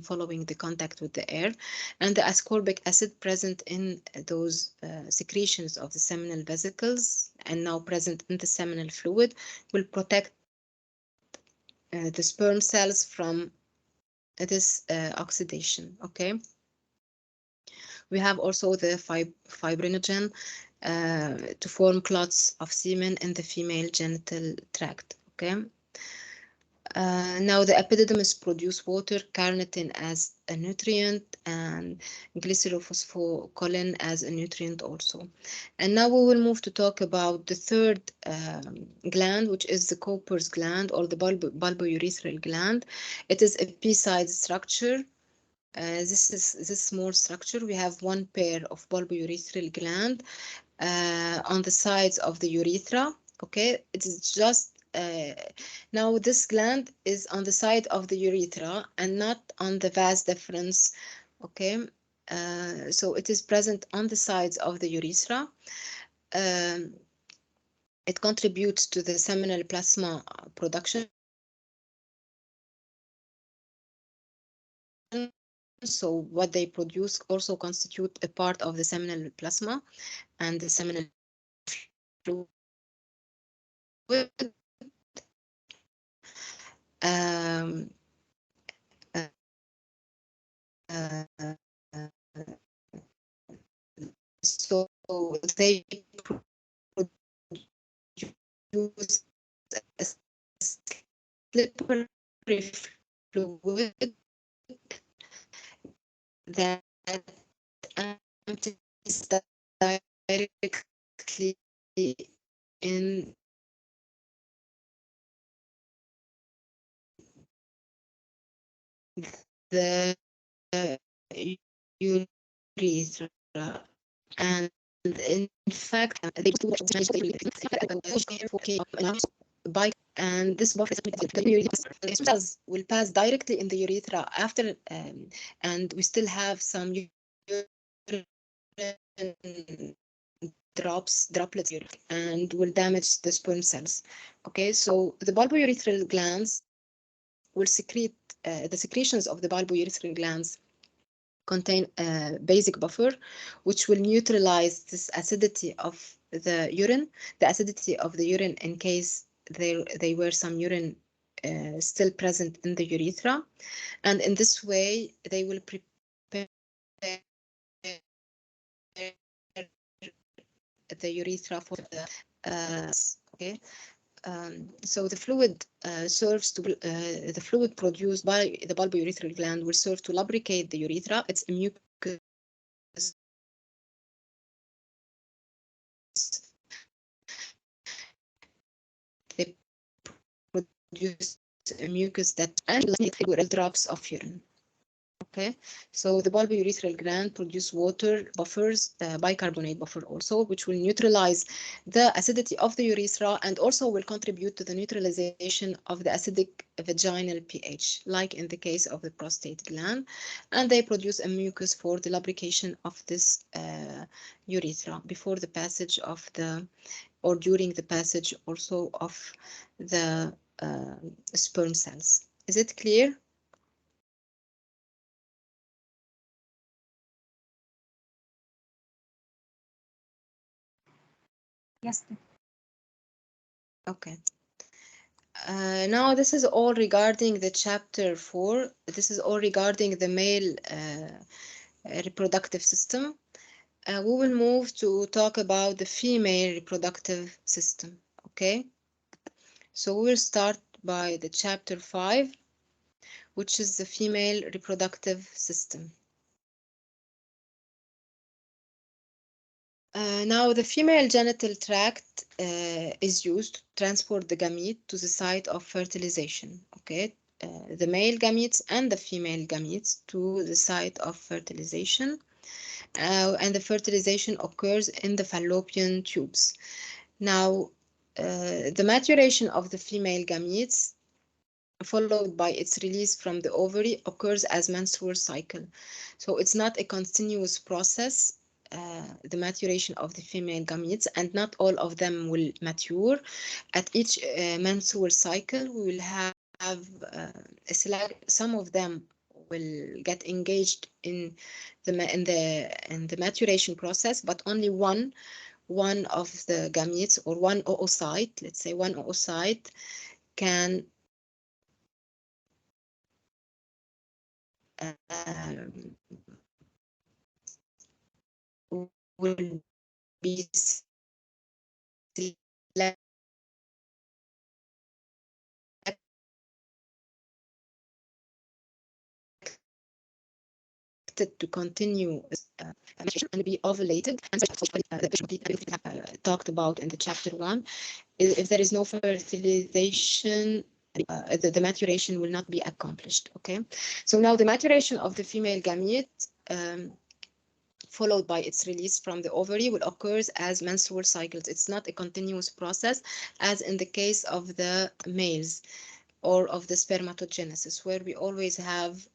following the contact with the air. And the ascorbic acid present in those secretions of the seminal vesicles and now present in the seminal fluid will protect the sperm cells from this oxidation. Okay, we have also the fibrinogen to form clots of semen in the female genital tract. Okay. Now the epididymis produce water, carnitine as a nutrient, and glycerophosphocholine as a nutrient also. And now we will move to talk about the third gland, which is the Cowper's gland or the bulbourethral gland. It is a pea-sized structure. This small structure. We have one pair of bulbourethral gland on the sides of the urethra. Okay, it is just now this gland is on the side of the urethra and not on the vas deferens. Okay, so it is present on the sides of the urethra. It contributes to the seminal plasma production. So what they produce also constitute a part of the seminal plasma and the seminal fluid. So they produce a slippery fluid that empties directly in the urethra, and in fact they by and this buffer cells will pass directly in the urethra after and we still have some urine droplets and will damage the sperm cells. Okay, so the bulbourethral glands will secrete, the secretions of the bulbourethral glands contain a basic buffer, which will neutralize this acidity of the urine, in case there were some urine still present in the urethra. And in this way, they will prepare the urethra for the okay. So the fluid serves to the fluid produced by the bulbourethral gland will serve to lubricate the urethra. It's a mucus. They produce a mucus that and drops of urine. Okay, so the bulbourethral gland produce water buffers, bicarbonate buffer also, which will neutralize the acidity of the urethra and also will contribute to the neutralization of the acidic vaginal pH, like in the case of the prostate gland. And they produce a mucus for the lubrication of this urethra before the passage of the, or during the passage also of the sperm cells. Is it clear? Yes. Okay. Now this is all regarding the chapter 4. This is all regarding the male reproductive system. We will move to talk about the female reproductive system. Okay. So we will start by the chapter 5, which is the female reproductive system. Now, the female genital tract is used to transport the gamete to the site of fertilization. Okay, the male gametes and the female gametes to the site of fertilization, and the fertilization occurs in the fallopian tubes. Now, the maturation of the female gametes, followed by its release from the ovary, occurs as menstrual cycle. So it's not a continuous process. The maturation of the female gametes, and not all of them will mature. At each menstrual cycle, we will have some of them will get engaged in the maturation process, but only one of the gametes or one oocyte, let's say one oocyte, can will be selected to continue and be ovulated, and talked about in the chapter 1. If there is no fertilization, the maturation will not be accomplished. Okay, so now the maturation of the female gamete, followed by its release from the ovary, will occur as menstrual cycles. It's not a continuous process as in the case of the males or of the spermatogenesis, where we always have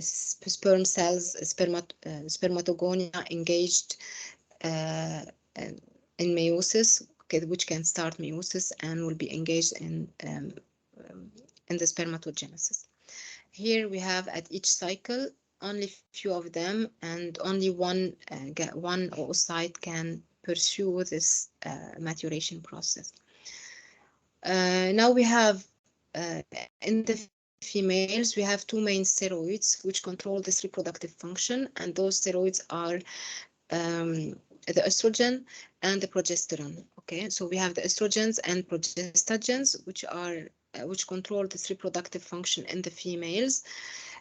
sperm cells, spermatogonia engaged in meiosis, okay, which can start meiosis and will be engaged in the spermatogenesis. Here we have at each cycle only few of them, and only one oocyte can pursue this maturation process. Now we have in the females, we have two main steroids which control this reproductive function, and those steroids are the estrogen and the progesterone. Okay, so we have the estrogens and progestagens, which control this reproductive function in the females.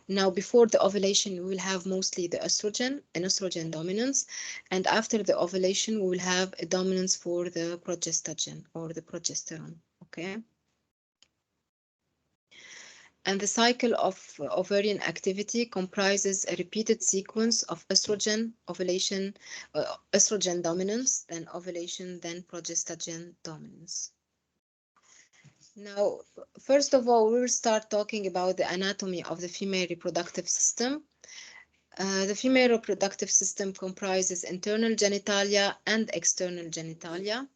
Now, before the ovulation, we will have mostly the estrogen, an estrogen dominance, and after the ovulation, we will have a dominance for the progestagen or the progesterone. Okay. And the cycle of ovarian activity comprises a repeated sequence of estrogen, ovulation, estrogen dominance, then ovulation, then progestagen dominance. Now, first of all, we will start talking about the anatomy of the female reproductive system. The female reproductive system comprises internal genitalia and external genitalia.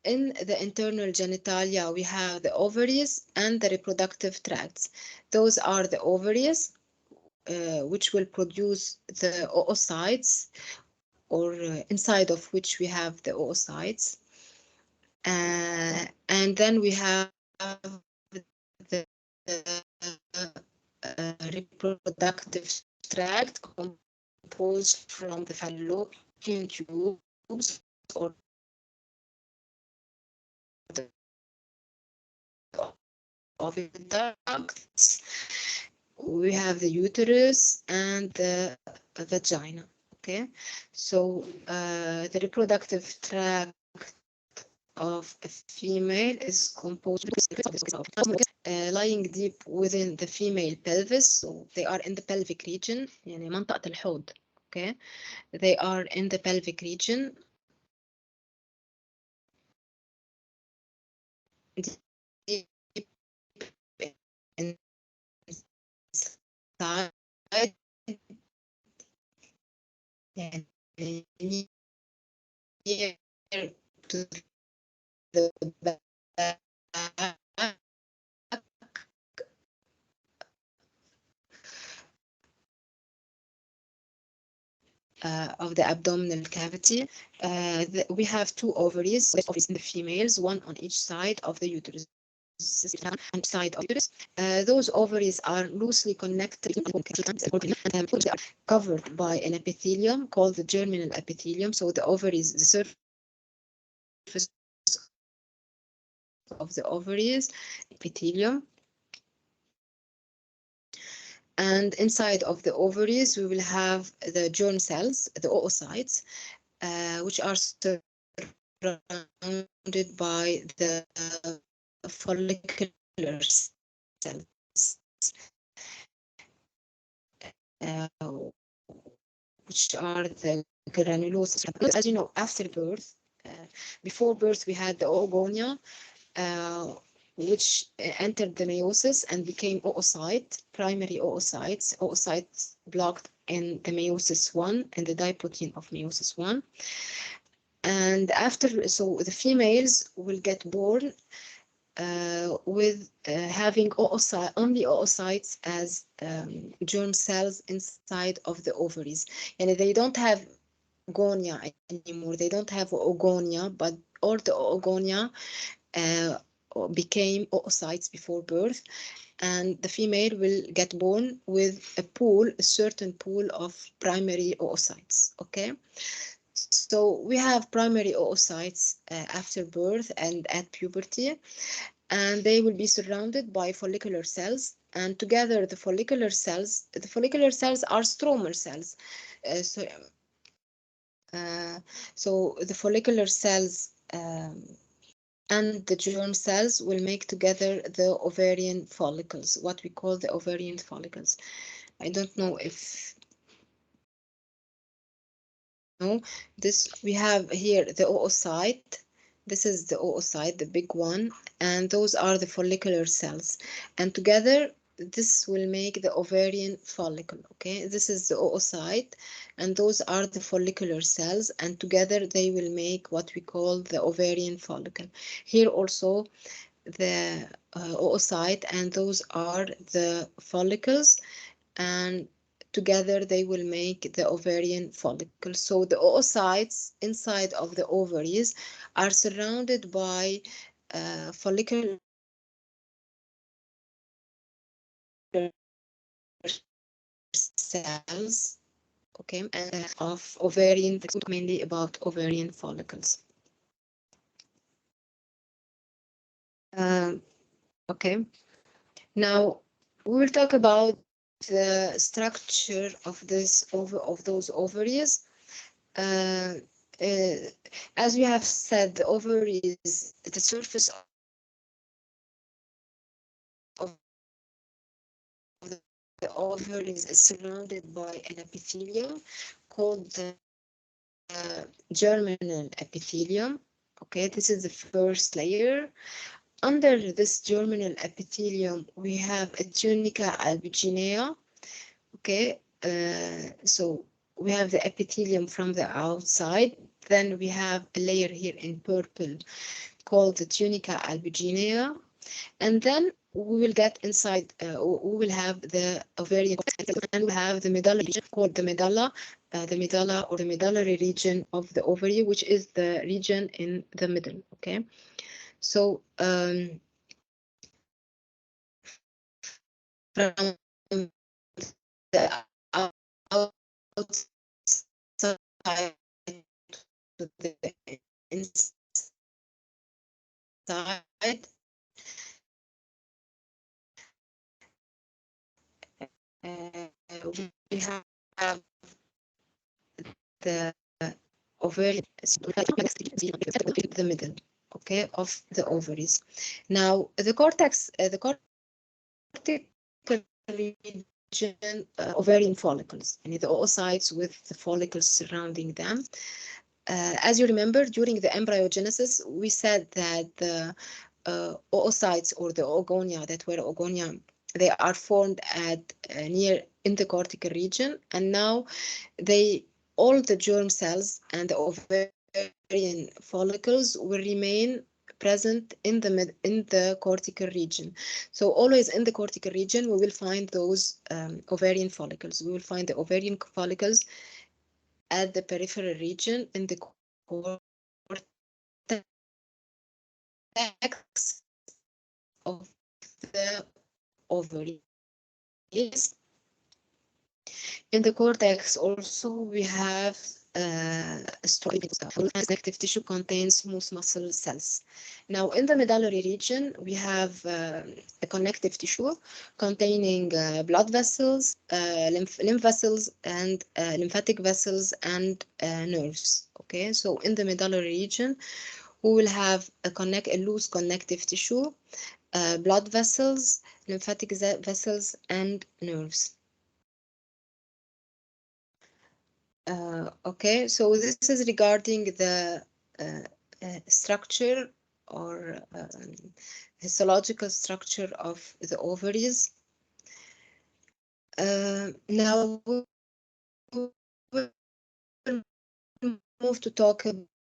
In the internal genitalia, we have the ovaries and the reproductive tracts. Those are the ovaries, which will produce the oocytes, or inside of which we have the oocytes. And then we have the reproductive tract composed from the fallopian tubes or the oviducts. We have the uterus and the vagina. Okay, so the reproductive tract of a female is composed of lying deep within the female pelvis, so they are in the pelvic region, يعني منطقة الحوض. Okay, they are in the pelvic region. Deep inside, near to the back of the abdominal cavity. We have two ovaries in the females, one on each side of the uterus. And side of uterus. Those ovaries are loosely connected and covered by an epithelium called the germinal epithelium. So the ovaries, the surface of the ovaries, epithelium. And inside of the ovaries, we will have the germ cells, the oocytes, which are surrounded by the follicular cells, which are the granulosa. As you know, after birth, before birth, we had the oogonia, which entered the meiosis and became oocyte, primary oocytes blocked in the meiosis 1 and the diprotein of meiosis 1. And after, so the females will get born with having only oocytes as germ cells inside of the ovaries. And they don't have gonia anymore. They don't have oogonia, but all the oogonia became oocytes before birth, and the female will get born with a certain pool of primary oocytes. Okay, so we have primary oocytes after birth and at puberty, and they will be surrounded by follicular cells, and together the follicular cells are stromal cells. So the follicular cells and the germ cells will make together the ovarian follicles, what we call the ovarian follicles. I don't know if no, this we have here the oocyte. This is the oocyte, the big one, and those are the follicular cells. And together, this will make the ovarian follicle. Okay, this is the oocyte, and those are the follicular cells, and together they will make what we call the ovarian follicle. Here also, the oocyte, and those are the follicles, and together they will make the ovarian follicle. So the oocytes inside of the ovaries are surrounded by follicular cells, okay, and of ovarian, mainly about ovarian follicles. Okay, now we will talk about the structure of those ovaries. As we have said, the ovaries, the surface of the ovaries is surrounded by an epithelium called the germinal epithelium. Okay, this is the first layer. Under this germinal epithelium, we have a tunica albuginea. Okay, so we have the epithelium from the outside. Then we have a layer here in purple called the tunica albuginea. And then we will get inside, we will have the ovarian, and we have the medulla region called the medulla or the medullary region of the ovary, which is the region in the middle. Okay, so from the outside to the inside, we have the ovarian in the middle, okay, of the ovaries. Now the cortex, the cortical region, ovarian follicles, and the oocytes with the follicles surrounding them. As you remember, during the embryogenesis, we said that the oocytes or the oogonia that were oogonia, they are formed at near in the cortical region, and now all the germ cells and the ovarian follicles will remain present in the cortical region. So always in the cortical region, we will find those ovarian follicles. We will find the ovarian follicles at the peripheral region in the cortex of the ovaries. In the cortex also we have connective tissue contains smooth muscle cells. Now in the medullary region we have a connective tissue containing blood vessels, lymph vessels, and lymphatic vessels and nerves. Okay, so in the medullary region we will have a loose connective tissue, blood vessels, lymphatic vessels, and nerves. Okay, so this is regarding the structure or histological structure of the ovaries. Now we'll move to talk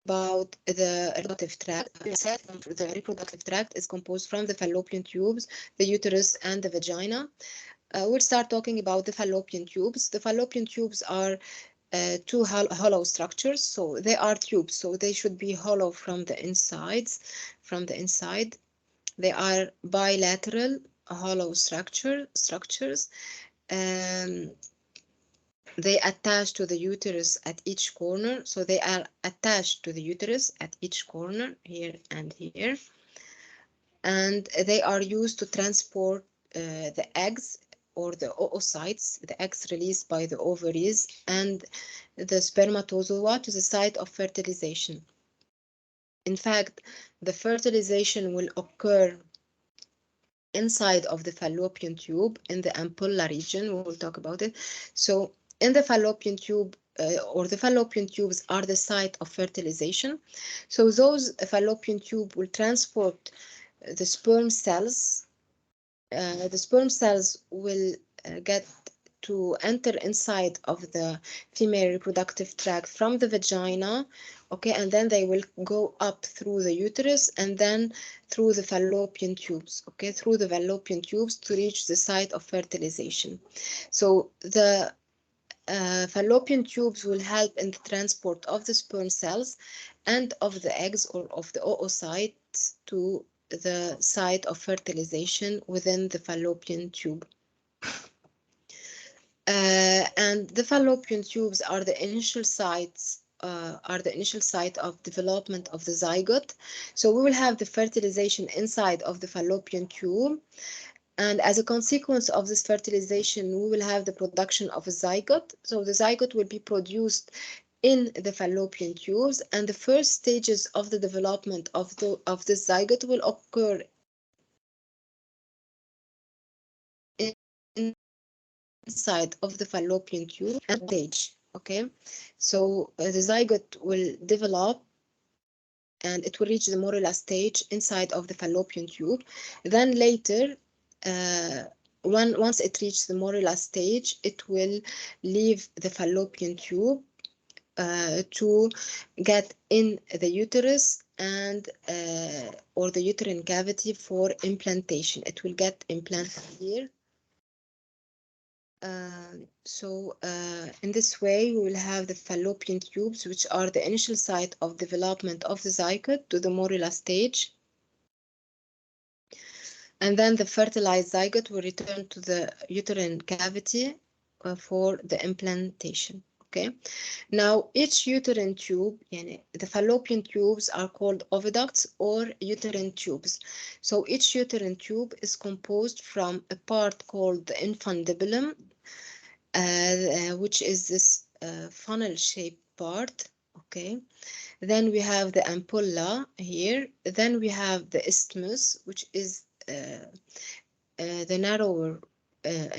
about the reproductive tract. The reproductive tract is composed from the fallopian tubes, the uterus, and the vagina. We'll start talking about the fallopian tubes. The fallopian tubes are two hollow structures, so they are tubes, so they should be hollow from the insides. They are bilateral hollow structures. They attach to the uterus at each corner, so they are attached to the uterus at each corner, here and here, and they are used to transport the eggs or the oocytes, the eggs released by the ovaries, and the spermatozoa to the site of fertilization. In fact, the fertilization will occur inside of the fallopian tube in the ampulla region. We will talk about it. So in the fallopian tube, or the fallopian tubes are the site of fertilization. So those fallopian tube will transport the sperm cells. The sperm cells will get to enter inside of the female reproductive tract from the vagina, okay, and then they will go up through the uterus and then through the fallopian tubes, okay, through the fallopian tubes to reach the site of fertilization. So the fallopian tubes will help in the transport of the sperm cells and of the eggs or of the oocytes to the site of fertilization within the fallopian tube. And the fallopian tubes are the initial site of development of the zygote. So we will have the fertilization inside of the fallopian tube. And as a consequence of this fertilization, we will have the production of a zygote. So the zygote will be produced in the fallopian tubes, and the first stages of the development of the zygote will occur inside of the fallopian tube and stage. Okay, so the zygote will develop and it will reach the morula stage inside of the fallopian tube. Then later, once it reaches the morula stage, it will leave the fallopian tube to get in the uterus and or the uterine cavity for implantation. It will get implanted here. In this way, we will have the fallopian tubes, which are the initial site of development of the zygote to the morula stage. And then the fertilized zygote will return to the uterine cavity for the implantation. Okay. Now, each uterine tube, the fallopian tubes are called oviducts or uterine tubes. So each uterine tube is composed from a part called the infundibulum, which is this funnel-shaped part. Okay. Then we have the ampulla here. Then we have the isthmus, which is the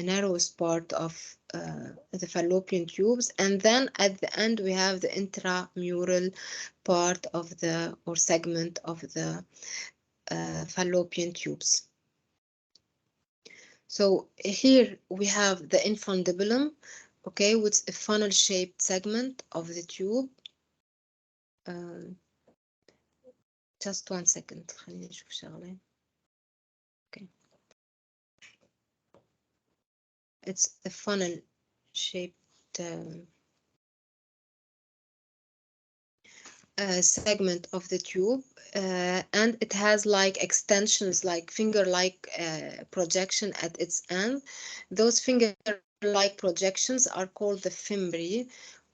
narrowest part of the fallopian tubes, and then at the end we have the intramural part of the or segment of the fallopian tubes. So here we have the infundibulum, okay, with a funnel-shaped segment of the tube. Just 1 second. خليني نشوف شغلة. Okay. It's a funnel-shaped segment of the tube, and it has like extensions, like finger-like projection at its end. Those finger-like projections are called the fimbri.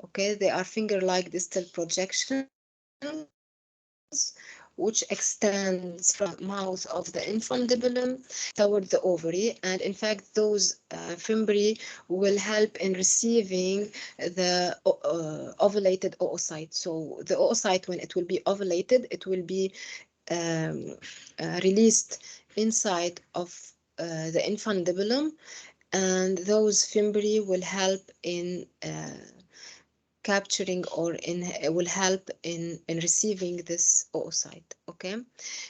Okay, they are finger-like distal projections which extends from the mouth of the infundibulum toward the ovary, and in fact those fimbri will help in receiving the ovulated oocyte. So the oocyte, when it will be ovulated, it will be released inside of the infundibulum, and those fimbri will help in capturing or will help in receiving this oocyte. Okay,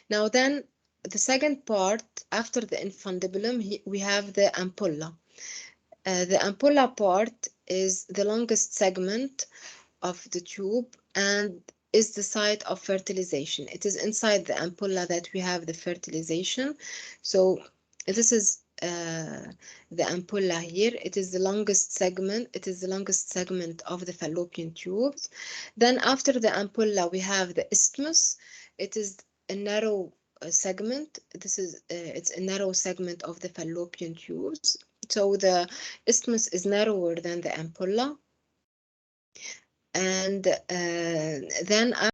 now then the second part after the infundibulum, we have the ampulla. The ampulla part is the longest segment of the tube and is the site of fertilization. It is inside the ampulla that we have the fertilization. So this is the ampulla here. It is the longest segment. It is the longest segment of the fallopian tubes. Then after the ampulla, we have the isthmus. It is a narrow segment. This is it's a narrow segment of the fallopian tubes. So the isthmus is narrower than the ampulla. And then